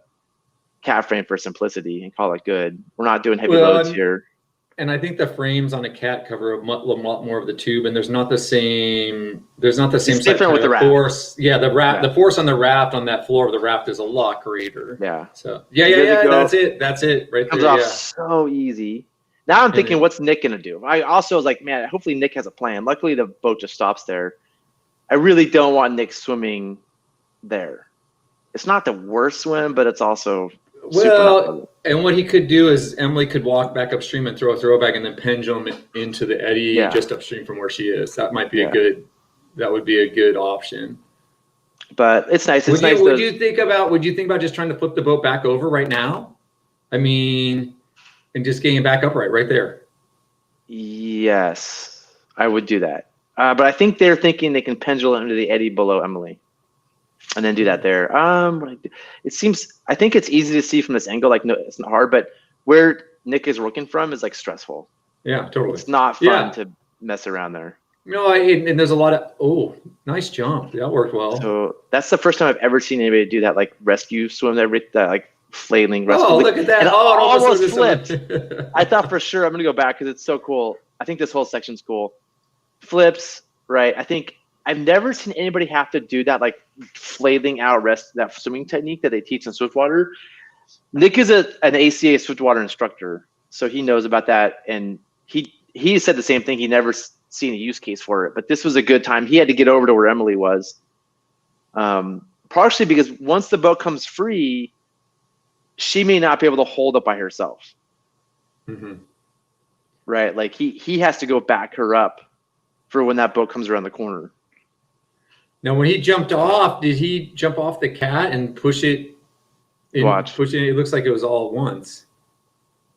cat frame for simplicity and call it good. We're not doing heavy loads here. And I think the frames on a cat cover a lot more of the tube, and there's not the same. It's different with the raft. Force. Yeah, the force on the raft on that floor of the raft is a lot greater. Yeah. So yeah. That's it right comes there. Comes off so easy. Now I'm thinking, what's Nick gonna do? I also was like, man, hopefully Nick has a plan. Luckily, the boat just stops there. I really don't want Nick swimming there. It's not the worst swim, but it's also and what he could do is Emily could walk back upstream and throw a throwback and then pendulum it into the eddy just upstream from where she is. That might be that would be a good option. But it's nice. Would you think about just trying to flip the boat back over right now? I mean, and just getting it back upright right there. Yes, I would do that. But I think they're thinking they can pendulum into the eddy below Emily. And then do that there. It seems, I think it's easy to see from this angle. Like, no, it's not hard, but where Nick is working from is like stressful. Yeah, totally. It's not fun to mess around there. And there's a lot of, nice jump. That worked well. So that's the first time I've ever seen anybody do that, like rescue swim, that like flailing rescue. Oh, look at that. And it almost flipped. I thought for sure I'm going to go back because it's so cool. I think this whole section's cool. Flips, right? I think I've never seen anybody have to do that, like flailing out that swimming technique that they teach in Swiftwater. Nick is an ACA Swiftwater instructor, so he knows about that. And he said the same thing. He never seen a use case for it, but this was a good time. He had to get over to where Emily was. Partially because once the boat comes free, she may not be able to hold up by herself. Mm-hmm. Right? Like he has to go back her up for when that boat comes around the corner. Now, when he jumped off, did he jump off the cat and push it? Watch. Push it. It looks like it was all at once.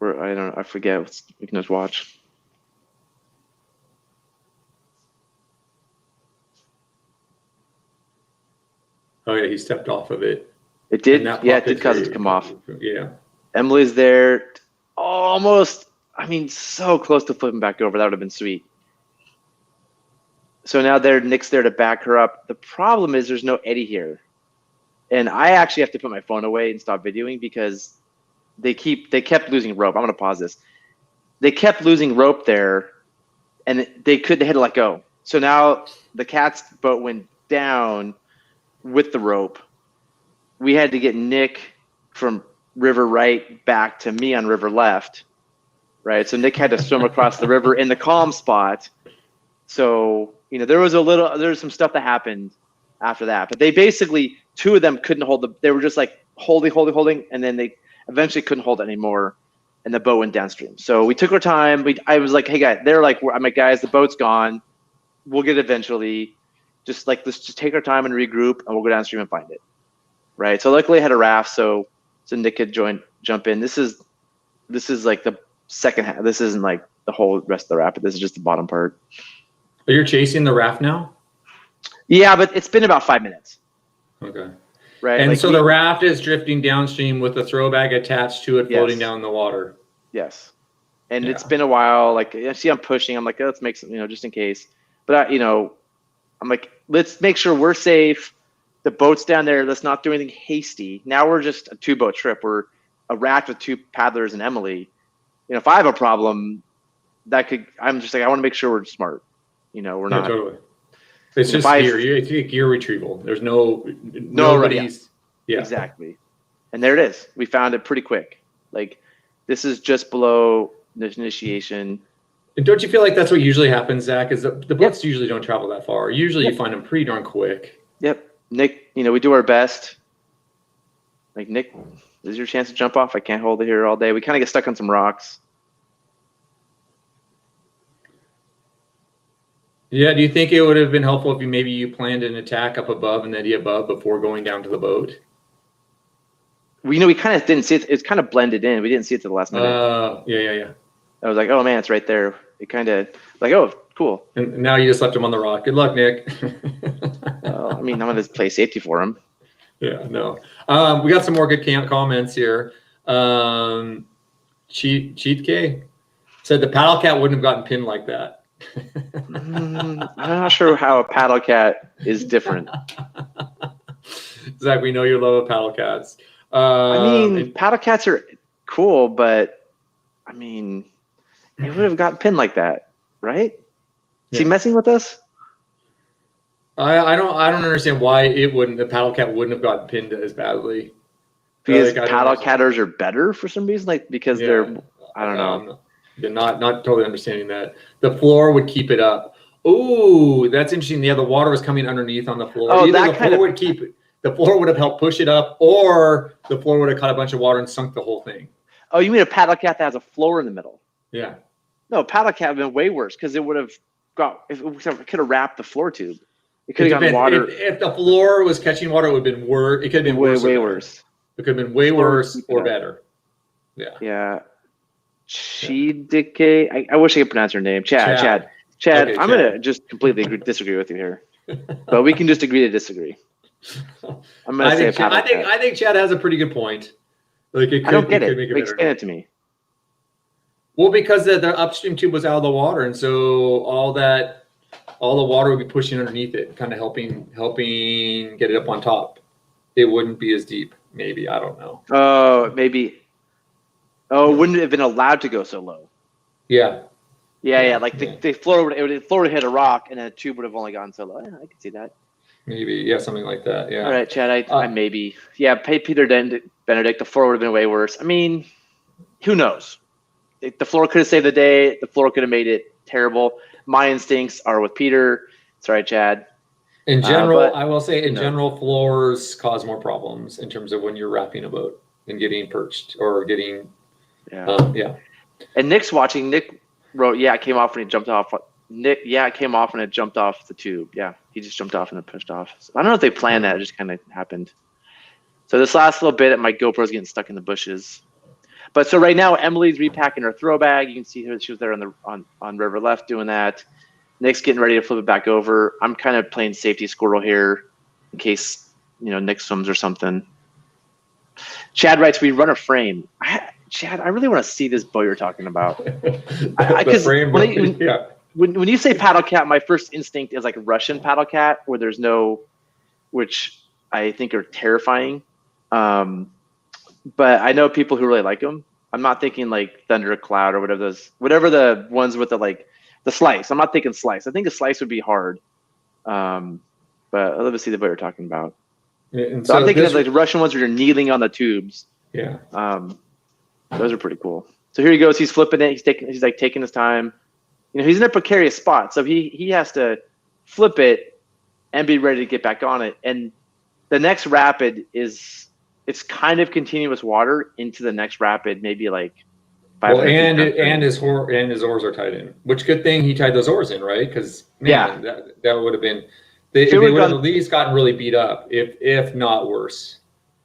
Or I forget. We can just watch. Oh yeah, he stepped off of it. It did. Yeah, it did cause it to come off. Yeah. Emily's there, almost. I mean, so close to flipping back over. That would have been sweet. So now Nick's there to back her up. The problem is there's no Eddie here, and I actually have to put my phone away and stop videoing because they kept losing rope. I'm gonna pause this. They kept losing rope there, and they had to let go. So now the cat's boat went down with the rope. We had to get Nick from river right back to me on river left, right? So Nick had to swim across the river in the calm spot. So, there was some stuff that happened after that, but they basically, two of them couldn't they were just like holding, and then they eventually couldn't hold it anymore, and the boat went downstream. So we took our time. I was like, hey guys, they're like, I'm like, guys, the boat's gone. We'll get it eventually. Let's just take our time and regroup, and we'll go downstream and find it. Right. So luckily I had a raft, so Nick could jump in. This is like the second half. This isn't like the whole rest of the raft, but this is just the bottom part. But you're chasing the raft now? Yeah, but it's been about 5 minutes. Okay. Right. And so the raft is drifting downstream with a throw bag attached to it, floating down the water. Yes. And it's been a while. Like, I see I'm pushing. I'm like, let's make some, just in case. But I'm like, let's make sure we're safe. The boat's down there. Let's not do anything hasty. Now we're just a 2-boat trip. We're a raft with 2 paddlers and Emily. If I have a problem, I'm just like, I want to make sure we're smart. We're not. Totally. It's just gear retrieval. There's nobody's. Yeah. Exactly. And there it is. We found it pretty quick. Like, this is just below the initiation. And don't you feel like that's what usually happens, Zach? Is the boats usually don't travel that far. Usually you find them pretty darn quick. Yep. Nick, we do our best. Like, Nick, this is your chance to jump off. I can't hold it here all day. We kind of get stuck on some rocks. Yeah. Do you think it would have been helpful if you planned an attack up above and Eddie above before going down to the boat? We kind of didn't see it. It's kind of blended in. We didn't see it to the last minute. Yeah. I was like, oh man, it's right there. It kind of like, oh, cool. And now you just left him on the rock. Good luck, Nick. Well, I mean, I'm going to play safety for him. Yeah, no. We got some more good comments here. Cheat K said the paddle cat wouldn't have gotten pinned like that. I'm not sure how a paddle cat is different. Zach, we know you love paddle cats. Paddle cats are cool, but I mean, it would have gotten pinned like that, right? Is he messing with us? I don't understand why the paddle cat wouldn't have gotten pinned as badly. Because paddle catters are better for some reason, because they're, I don't know. They're not totally understanding that. The floor would keep it up. Ooh, that's interesting. Yeah, the water was coming underneath on the floor. Oh, Either the floor would have helped push it up, or the floor would have caught a bunch of water and sunk the whole thing. Oh, you mean a paddle cat that has a floor in the middle? Yeah. No, a paddle cat would have been way worse because it would have it could have wrapped the floor tube. It could have gotten water. If the floor was catching water, it would have been worse. It could have been way worse. It could have been way worse or better. Yeah. Yeah. Chidike. I wish I could pronounce her name. Chad. Okay, I'm going to just completely disagree with you here. But we can just agree to disagree. I'm going to say paddle cat. I think Chad has a pretty good point. Like I don't get it. Explain it to me. Well, because the upstream tube was out of the water, and so all the water would be pushing underneath it, kind of helping get it up on top. It wouldn't be as deep, maybe. I don't know. Oh, maybe. Oh, it wouldn't have been allowed to go so low. Yeah. Yeah. Like the floor would hit a rock, and then the tube would have only gone so low. Yeah, I can see that. Maybe, yeah, something like that. Yeah. All right, Chad. I maybe. Yeah, Peter Benedict. The floor would have been way worse. I mean, who knows? The floor could have saved the day. The floor could have made it terrible. My instincts are with Peter. Sorry, Chad. In general, I will say, general, floors cause more problems in terms of when you're wrapping a boat. and getting perched or getting, yeah. And Nick's watching. Nick wrote, "Yeah, it came off when he jumped off." Nick, yeah, it came off when it jumped off the tube. Yeah, he just jumped off and it pushed off. So I don't know if they planned that; it just kind of happened. So this last little bit, my GoPro's getting stuck in the bushes. But so right now, Emily's repacking her throw bag. You can see her; she was there on River Left doing that. Nick's getting ready to flip it back over. I'm kind of playing safety squirrel here, in case Nick swims or something. Chad writes, "We run a frame." Chad, I really want to see this boat you're talking about. Because when you say paddle cat, my first instinct is like Russian paddle cat, where there's no, which I think are terrifying. But I know people who really like them. I'm not thinking like Thundercloud or whatever the ones with the slice. I'm not thinking slice. I think a slice would be hard. But I'd love to see the boat you're talking about. So I'm thinking of like the Russian ones where you're kneeling on the tubes. Yeah. Those are pretty cool. So here he goes. He's flipping it. He's like taking his time. He's in a precarious spot, so he has to flip it and be ready to get back on it. And the next rapid it's kind of continuous water into the next rapid, maybe like 500 feet. And his oars are tied in. Which good thing he tied those oars in, right? Because that would have been they would have at least gotten really beat up, if not worse.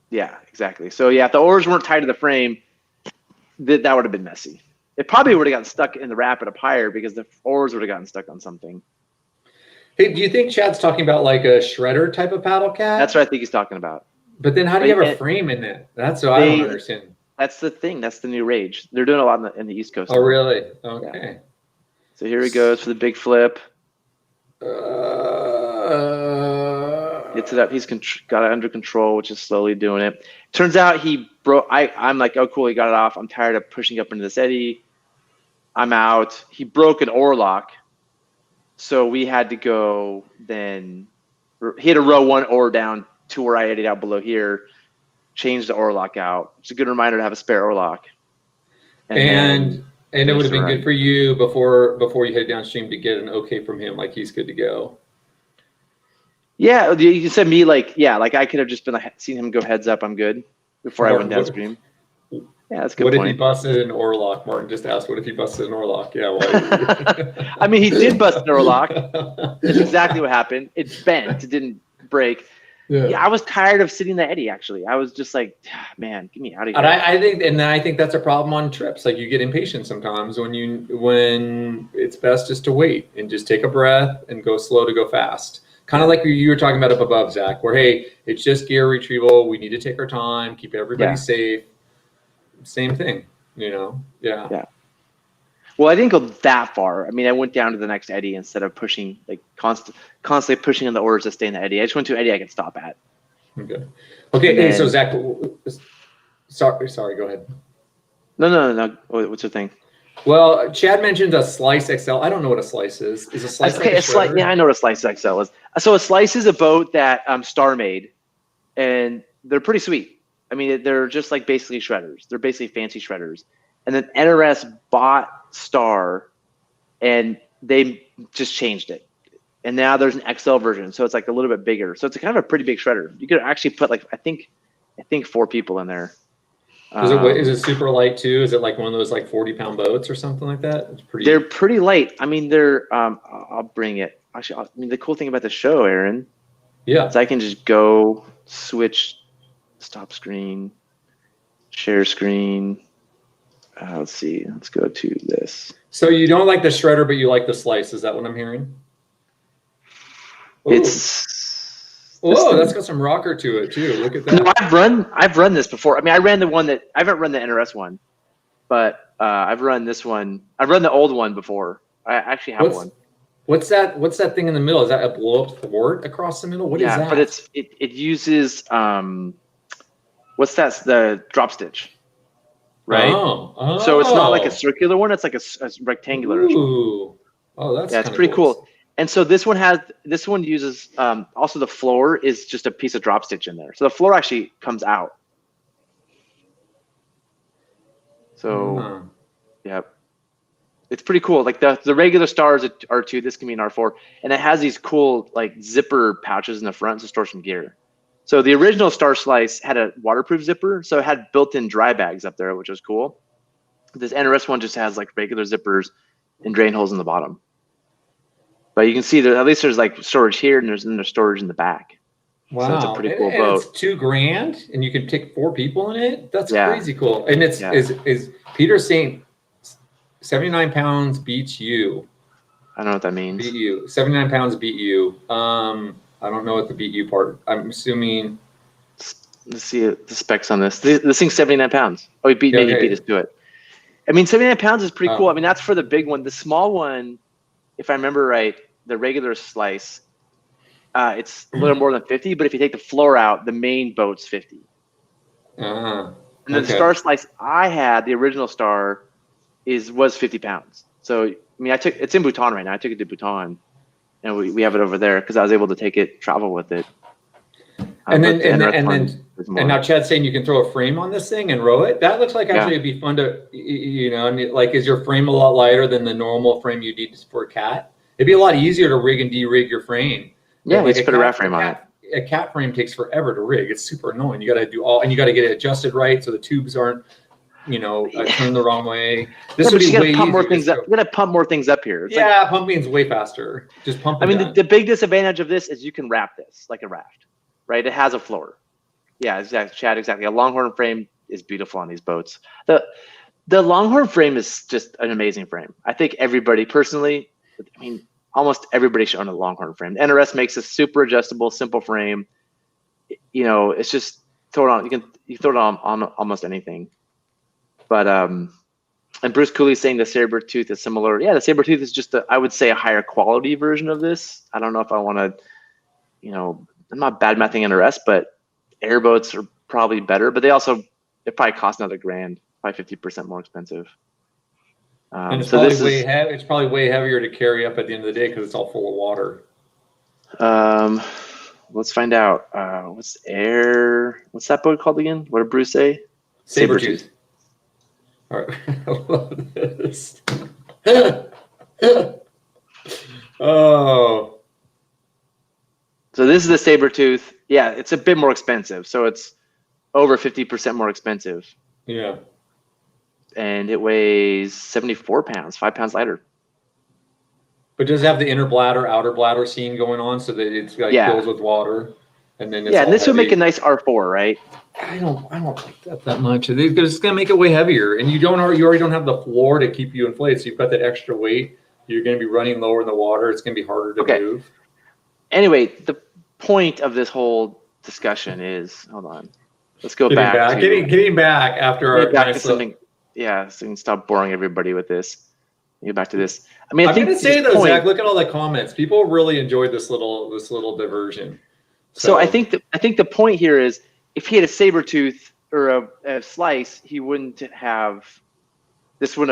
Yeah, exactly. So yeah, if the oars weren't tied to the frame, that would have been messy. It probably would have gotten stuck in the rapid up higher because the oars would have gotten stuck on something. Hey, do you think Chad's talking about like a shredder type of paddle cat? That's what I think he's talking about. But then how do you have a frame in it? That's what I don't understand. That's the thing. That's the new rage. They're doing a lot in the East Coast. Oh, really? Okay. Yeah. So here he goes for the big flip. Gets it up. He's got it under control, which is slowly doing it. Turns out he broke. I'm like, oh, cool. He got it off. I'm tired of pushing up into this eddy. I'm out. He broke an oar lock. So we had to go then. He had to row one oar down to where I eddied out below here, change the oar lock out. It's a good reminder to have a spare oar lock. And it would have been good for you before you head downstream to get an okay from him, like he's good to go. Yeah, you said me like I could have just been like, seen him go heads up. I'm good before I went downstream. Yeah, that's a good point. What if he busted an oar lock? Martin just asked, what if he busted an oar lock? Yeah, why? I mean, he did bust an oar lock. That's exactly what happened. It bent. It didn't break. Yeah, I was tired of sitting in the eddy. Actually, I was just like, man, get me out of here. And I think that's a problem on trips. Like you get impatient sometimes when it's best just to wait and just take a breath and go slow to go fast. Kind of like you were talking about up above, Zach, where, hey, it's just gear retrieval. We need to take our time, keep everybody safe. Same thing, Yeah. Yeah. Well, I didn't go that far. I mean, I went down to the next eddy instead of pushing, like constantly pushing on the oars to stay in the eddy. I just went to an eddy I could stop at. Okay. Hey, so Zach, sorry, go ahead. No. What's your thing? Well, Chad mentioned a Slice XL. I don't know what a Slice is. Is a Slice yeah, I know what a Slice XL is. So a Slice is a boat that Star made, and they're pretty sweet. I mean, they're just like basically shredders. They're basically fancy shredders. And then NRS bought Star, and they just changed it. And now there's an XL version, so it's like a little bit bigger. So it's kind of a pretty big shredder. You could actually put like I think 4 people in there. Is it super light too? Is it like one of those like 40-pound boats or something like that? It's pretty. They're pretty light. I mean, they're. I'll bring it. Actually, the cool thing about the show, Aaron, is I can just go switch, stop screen, share screen. Let's see. Let's go to this. So you don't like the shredder, but you like the Slice. Is that what I'm hearing? Ooh. That's got some rocker to it too. Look at that. No, I've run this before. I mean, I haven't run the NRS one, but I've run this one. I've run the old one before. I actually have one. What's that thing in the middle? Is that a blow up thwart across the middle? What is that? Yeah, but it uses what's that? The drop stitch, right? Oh. So it's not like a circular one. It's like a rectangular. Ooh. Oh, that's it's pretty cool. And so this one uses also the floor is just a piece of drop stitch in there. So the floor actually comes out. So yep. It's pretty cool. Like the regular Stars are R2, this can be an R4, and it has these cool like zipper pouches in the front to store some gear. So the original Star Slice had a waterproof zipper, so it had built-in dry bags up there, which was cool. This NRS one just has like regular zippers and drain holes in the bottom. But you can see that at least there's like storage here, and there's storage in the back. Wow, so it's a pretty cool and boat. It's $2,000, and you can take 4 people in it. That's Yeah. crazy cool. And it's is Peter saying 79 pounds beats you? I don't know what that means. Beat you. 79 pounds beat you. I don't know what the beat you part. I'm assuming. Let's see the specs on this. This thing's 79 pounds. Oh, he beat us to it. I mean, 79 pounds is pretty cool. I mean, that's for the big one. The small one, if I remember right, the regular Slice, it's a little more than 50. But if you take the floor out, the main boat's 50. And then the Star Slice I had, the original Star, was 50 pounds. So I mean, it's in Bhutan right now. I took it to Bhutan, and we have it over there because I was able to take it, travel with it. And now Chad's saying you can throw a frame on this thing and row it. That looks like actually it'd be fun to, like, is your frame a lot lighter than the normal frame you need for a cat? It'd be a lot easier to rig and de-rig your frame. Yeah, let's put a raft frame on it. A cat frame takes forever to rig. It's super annoying. You got to do and you got to get it adjusted right so the tubes aren't, turned the wrong way. This would be way easier. We're gonna pump more things up here. Pumping's way faster. Just pump. I mean, the big disadvantage of this is you can wrap this like a raft, right? It has a floor. Yeah, exactly, Chad. Exactly. A Longhorn frame is beautiful on these boats. The Longhorn frame is just an amazing frame. I think everybody personally, I mean, almost everybody should own a Longhorn frame. The NRS makes a super adjustable, simple frame. It's just throw it on. You throw it on almost anything. But and Bruce Cooley's saying the Sabertooth is similar. Yeah, the Sabertooth is just I would say a higher quality version of this. I don't know if I want to, I'm not bad mouthing NRS, but airboats are probably better. But it probably cost another $1,000, probably 50% more expensive. And it's probably way heavier to carry up at the end of the day because it's all full of water. Let's find out. What's that boat called again? What did Bruce say? Sabertooth. All right. I love this. Oh. So this is the Sabertooth. Yeah, it's a bit more expensive. So it's over 50% more expensive. Yeah. And it weighs 74 pounds, 5 pounds lighter. But does it have the inner bladder, outer bladder scene going on so that it's fills with water? And then and this would make a nice R4, right? I don't like that much. It's gonna make it way heavier, and you already don't have the floor to keep you inflated, so you've got that extra weight. You're gonna be running lower in the water. It's gonna be harder to move. Anyway, the point of this whole discussion is, hold on, let's go back. Getting back after our nice something. Yeah, so we can stop boring everybody with this. Get back to this. I mean, I'm gonna say though, Zach, look at all the comments. People really enjoyed this little diversion. So I think the point here is, if he had a Sabertooth or a Slice, this wouldn't have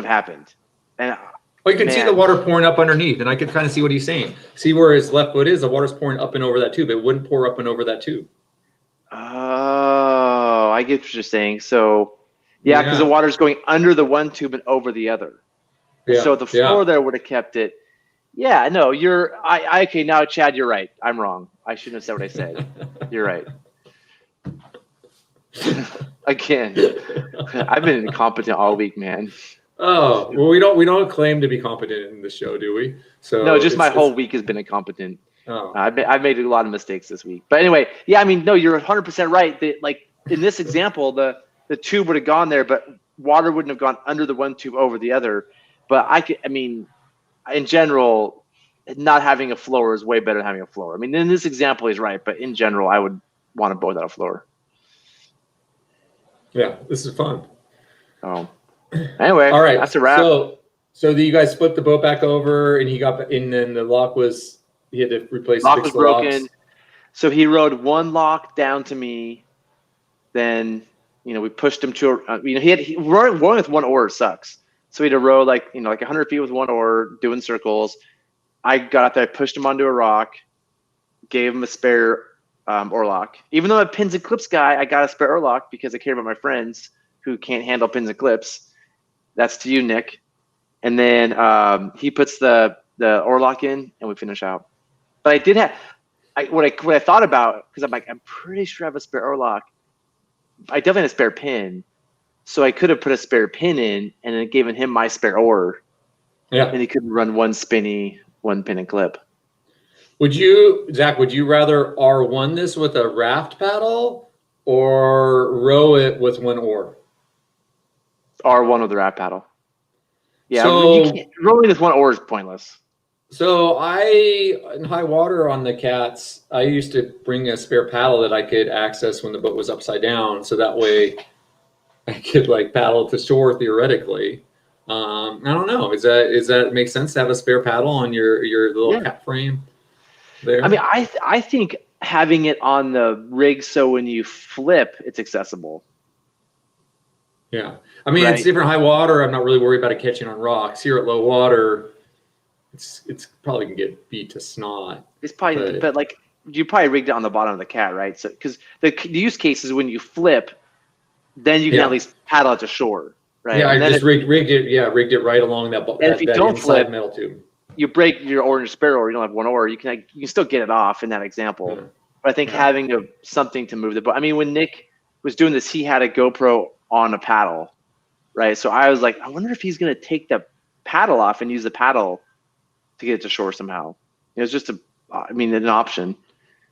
happened. And you can see the water pouring up underneath, and I could kind of see what he's saying. See where his left foot is? The water's pouring up and over that tube. It wouldn't pour up and over that tube. Oh, I get what you're saying. So, because the water's going under the one tube and over the other. Yeah. So the floor there would have kept it. Yeah, no, okay, now Chad, you're right. I'm wrong. I shouldn't have said what I said. You're right. Again, I've been incompetent all week, man. Oh, well, we don't claim to be competent in this show, do we? So no, just my whole week has been incompetent. Oh. I've made a lot of mistakes this week. But anyway, yeah, I mean, no, you're 100% right. That, like, in this example, the tube would have gone there, but water wouldn't have gone under the one tube over the other. But in general, not having a floor is way better than having a floor. I mean, in this example, he's right, but in general, I would want a boat without a floor. Yeah, this is fun. Oh, anyway, all right, that's a wrap. So you guys split the boat back over, and then the lock he had to replace. Lock was broken, locks. So he rode one lock down to me. Then we pushed him to rowing with one oar sucks. So he had to row like 100 feet with one oar, doing circles. I got out there, pushed him onto a rock, gave him a spare oar lock. Even though I'm a pins and clips guy, I got a spare oar lock because I care about my friends who can't handle pins and clips. That's to you, Nick. And then he puts the oar lock in, and we finish out. But what I thought about, because I'm like, I'm pretty sure I have a spare oarlock. I definitely had a spare pin, so I could have put a spare pin in and then given him my spare oar, Yeah. and he could run one spinny, one pin and clip. Zach, would you rather R1 this with a raft paddle or row it with one oar? R1 with the raft paddle. Yeah, you So, can't, rowing with one oar is pointless. so in high water on the Cats, I used to bring a spare paddle that I could access when the boat was upside down. So that way I could like paddle to shore theoretically. I don't know. Is that make sense to have a spare paddle on your little Yeah. cat frame there? I mean, I think having it on the rig so when you flip, it's accessible. Yeah. I mean, Right. it's different high water. I'm not really worried about it catching on rocks. Here at low water, it's probably can get beat to snot. It's probably, but like you probably rigged it on the bottom of the Cat, right? So because the use case is when you flip, then you can at least paddle it to shore, right? Yeah, and I just rigged it. Yeah, rigged it right along that. And if you don't flip, metal tube, you break your oar and your spare oar. You don't have one oar. You can still get it off in that example. Yeah. But I think having something to move the boat. I mean, when Nick was doing this, he had a GoPro on a paddle, right? So I was like, I wonder if he's going to take the paddle off and use the paddle to get it to shore somehow. It was just an option.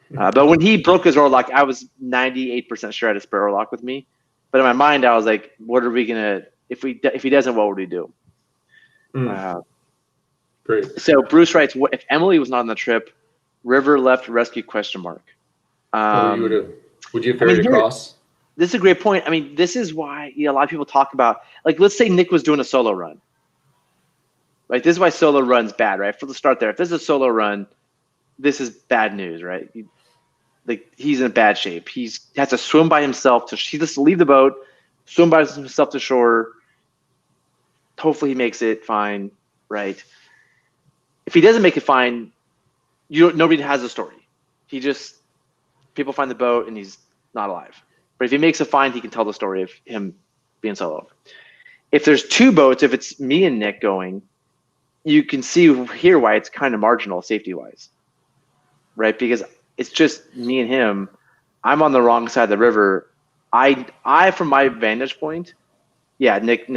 But when he broke his oarlock, I was 98% sure I had a spare oarlock with me. But in my mind, I was like, what are we gonna if he doesn't, what would we do? Great. So Bruce writes, if Emily was not on the trip, River left rescue ? Would you have ferried across? This is a great point. I mean, this is why a lot of people talk about, like, let's say Nick was doing a solo run. Right? This is why solo run's bad, right? For the start there, if this is a solo run, this is bad news, right? He's in bad shape. He has to swim by himself he just leave the boat, swim by himself to shore. Hopefully he makes it fine, right? If he doesn't make it fine, nobody has a story. People find the boat and he's not alive. But if he makes it fine, he can tell the story of him being solo. If there's two boats, if it's me and Nick going, you can see here why it's kind of marginal safety-wise, right? Because it's just me and him. I'm on the wrong side of the river. I from my vantage point, yeah, Nick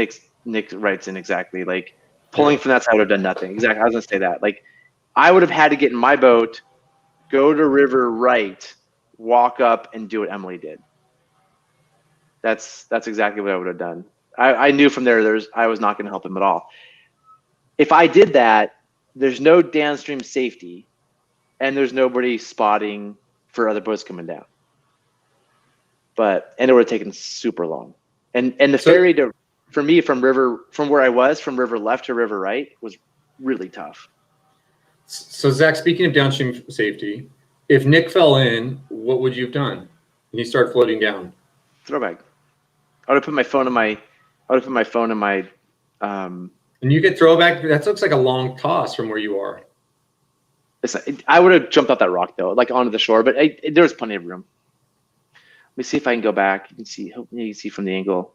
writes in exactly. Like, pulling from that side would have done nothing. Exactly. I was going to say that. Like, I would have had to get in my boat, go to river right, walk up, and do what Emily did. That's exactly what I would have done. I knew from there I was not going to help him at all. If I did that, there's no downstream safety, and there's nobody spotting for other boats coming down. And it would have taken super long. And the ferry for me from where I was, from river left to river right, was really tough. So Zach, speaking of downstream safety, if Nick fell in, what would you have done? And he started floating down. Throwback. I would have put my phone in my. And you get throwback. That looks like a long toss from where you are. I would have jumped off that rock though, like onto the shore, but there was plenty of room. Let me see if I can go back. You can see from the angle.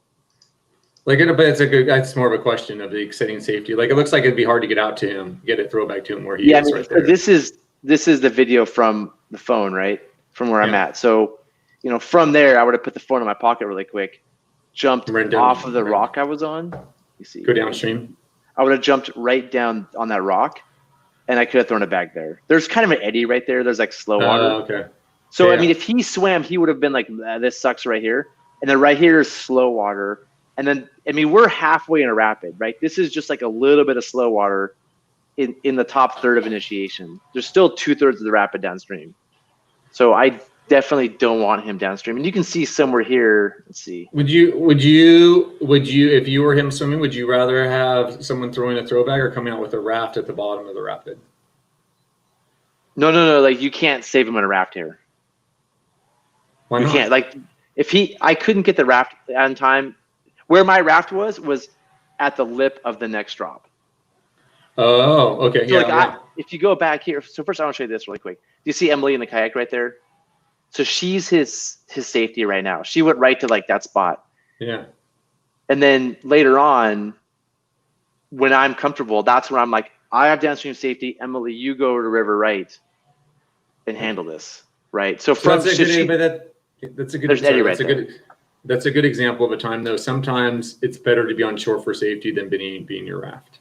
Like, that's more of a question of the exciting safety. Like, it looks like it'd be hard to get out to him, get it throwback to him where he is right there. This is the video from the phone, right? From where I'm at. So, from there, I would have put the phone in my pocket really quick, jumped off of the rock I was on. You see, go downstream. I would have jumped right down on that rock, and I could have thrown it back there. There's kind of an eddy right there. There's like slow water. Okay. So, I mean, if he swam, he would have been like, this sucks right here. And then right here is slow water. And then, I mean, we're halfway in a rapid, right? This is just like a little bit of slow water in the top third of initiation. There's still 2/3 of the rapid downstream. So I definitely don't want him downstream. And you can see somewhere here, let's see. Would you, if you were him swimming, would you rather have someone throwing a throwback or coming out with a raft at the bottom of the rapid? No. Like, you can't save him in a raft here. Why not? You can't. Like, I couldn't get the raft on time. Where my raft was at the lip of the next drop. Oh, okay. So if you go back here, so first I want to show you this really quick. Do you see Emily in the kayak right there? So she's his safety right now. She went right to like that spot. Yeah. And then later on, when I'm comfortable, that's where I'm like, I have downstream safety. Emily, you go to river right. and handle this, right? So So from that's a good, that's a good. There's Eddie right that's a good. That's a good example of a time though. Sometimes it's better to be on shore for safety than being your raft.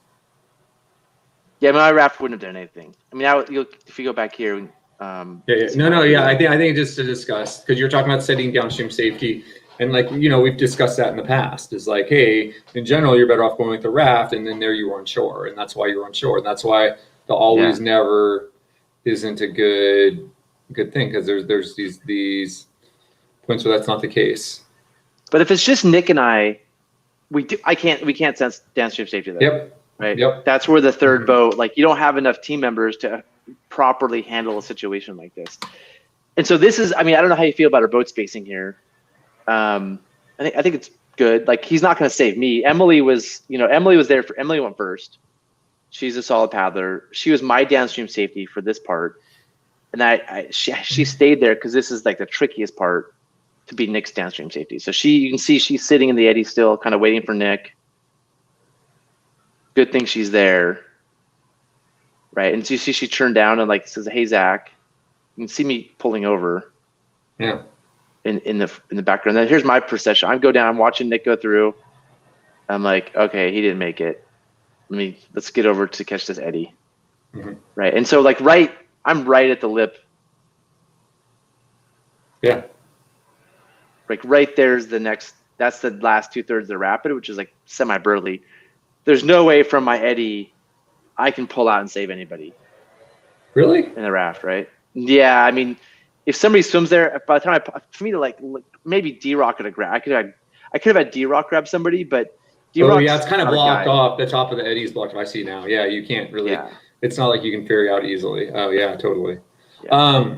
Yeah, my raft wouldn't have done anything. I mean, if you go back here. Yeah. I think just to discuss, because you're talking about setting downstream safety, and like we've discussed that in the past. Is like, hey, in general, you're better off going with the raft, and then there you were on shore, and that's why you're on shore, and that's why the always never isn't a good thing, because there's these points where that's not the case. But if it's just Nick and I we can't sense downstream safety there. Yep. Right. Yep. That's where the third boat, like you don't have enough team members to properly handle a situation like this. And so this is, I mean, I don't know how you feel about our boat spacing here. I think it's good. Like he's not going to save me. Emily was there for, Emily went first. She's a solid paddler. She was my downstream safety for this part. And she stayed there because this is like the trickiest part to be Nick's downstream safety. So you can see she's sitting in the eddy still, kind of waiting for Nick. Good thing she's there. Right. And so you see she turned down and like says, "Hey, Zach." You can see me pulling over. Yeah. In the background. Then here's my procession. I go down, I'm watching Nick go through. I'm like, okay, he didn't make it. Let's get over to catch this eddy. Mm-hmm. Right. And so like I'm right at the lip. Yeah. Like right there's that's the last 2/3 of the rapid, which is like semi-burly. There's no way from my eddy I can pull out and save anybody. Really? In the raft, right? Yeah, I mean, if somebody swims there, by the time for me to like maybe D-Rock could have grabbed. I could have had D-Rock grab somebody, but D-Rock. Oh yeah, it's kind of blocked off. The top of the eddy's blocked. I see now. Yeah, you can't really. Yeah. It's not like you can ferry out easily. Oh yeah, totally. Yeah.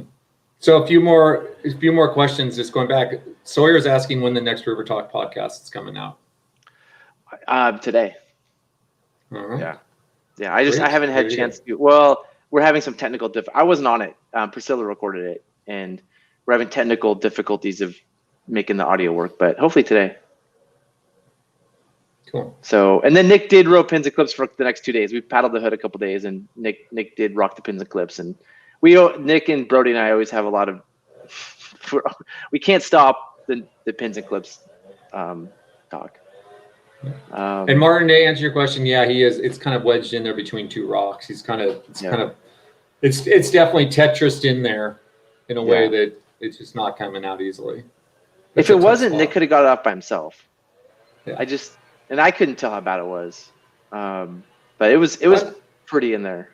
So a few more questions. Just going back, Sawyer's asking when the next River Talk podcast is coming out. Today. Uh-huh. Yeah. I haven't had a chance to. Well, we're having some technical I wasn't on it. Priscilla recorded it, and we're having technical difficulties of making the audio work. But hopefully today. Cool. So, and then Nick did row pins and clips for the next 2 days. We paddled the hood a couple days, and Nick did rock the pins and clips. And Nick and Brody and I always have a lot of. We can't stop the pins and clips talk. And Martin, to answer your question, yeah, he is. It's kind of wedged in there between two rocks. He's kind of. It's definitely Tetrised in there, in a way that it's just not coming out easily. If it wasn't, Nick could have got it off by himself. Yeah. I couldn't tell how bad it was, but it was pretty in there.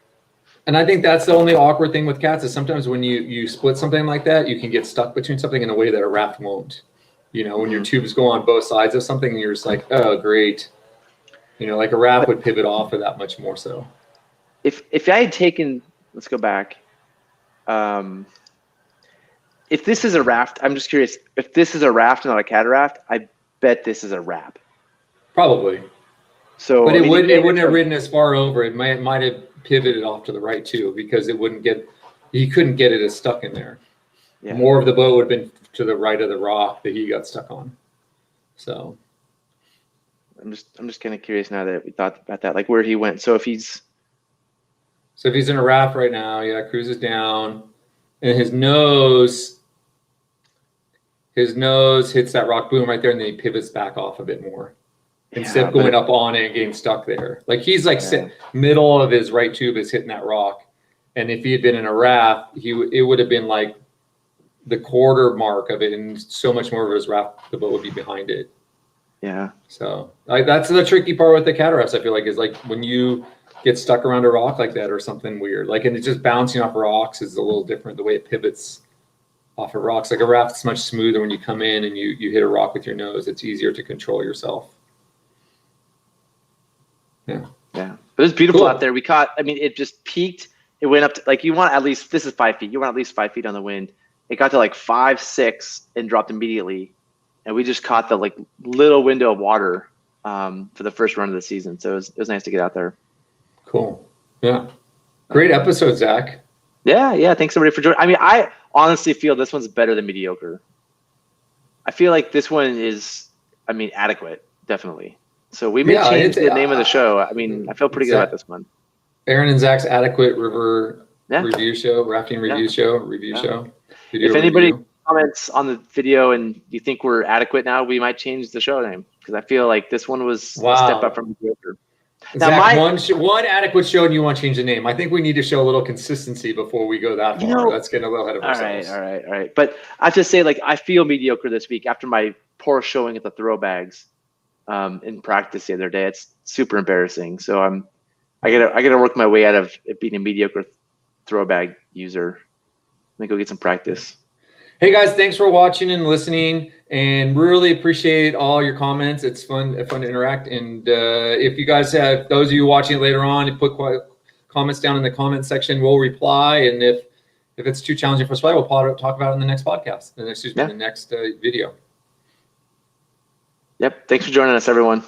And I think that's the only awkward thing with cats is sometimes when you split something like that, you can get stuck between something in a way that a raft won't. When your tubes go on both sides of something, and you're just like, oh, great. Like a raft would pivot off of that much more so. If I had taken, let's go back. If this is a raft, I'm just curious. If this is a raft and not a cataraft, I bet this is a wrap. Probably. So, but it wouldn't have ridden as far over. It might have pivoted off to the right too, because he couldn't get it as stuck in there. Yeah. More of the boat would have been to the right of the rock that he got stuck on. So I'm just kind of curious now that we thought about that, like where he went. So if he's in a raft right now, cruises down, and his nose hits that rock boom right there, and then he pivots back off a bit more. Instead of going up on it and getting stuck there. Like he's middle of his right tube is hitting that rock. And if he had been in a raft, it would have been like the quarter mark of it, and so much more of his raft, the boat would be behind it. Yeah. So that's the tricky part with the catarafts, I feel like, is like when you get stuck around a rock like that or something weird, like, and it's just bouncing off rocks is a little different, the way it pivots off of rocks. Like a raft's much smoother when you come in and you hit a rock with your nose. It's easier to control yourself. Yeah. It was beautiful out there. We caught, it just peaked. It went up to, like, you want at least, this is 5 feet. You want at least 5 feet on the wind. It got to like 5, 6 and dropped immediately. And we just caught the like little window of water for the first run of the season. So it was nice to get out there. Cool. Yeah. Great episode, Zach. Yeah. Thanks everybody for joining. I honestly feel this one's better than Mediocre. I feel like this one is, adequate, definitely. So we may change the name of the show. I feel pretty good about this one. Aaron and Zach's Adequate River review show, rafting review show, video If anybody review. comments on the video and you think we're adequate now, we might change the show name because I feel like this one was a step up from Mediocre. Zach, one adequate show and you want to change the name. I think we need to show a little consistency before we go that far. That's getting a little ahead of ourselves. All right. But I have to say, like, I feel mediocre this week after my poor showing at the throw bags in practice the other day. It's super embarrassing. So I gotta work my way out of it being a mediocre throw bag user. Let me go get some practice. Hey guys, thanks for watching and listening, and really appreciate all your comments. It's fun to interact. And if you guys have, those of you watching it later on, you put comments down in the comment section, we'll reply. And if it's too challenging for us, we'll talk about it in the next podcast. The next video. Yep. Thanks for joining us, everyone.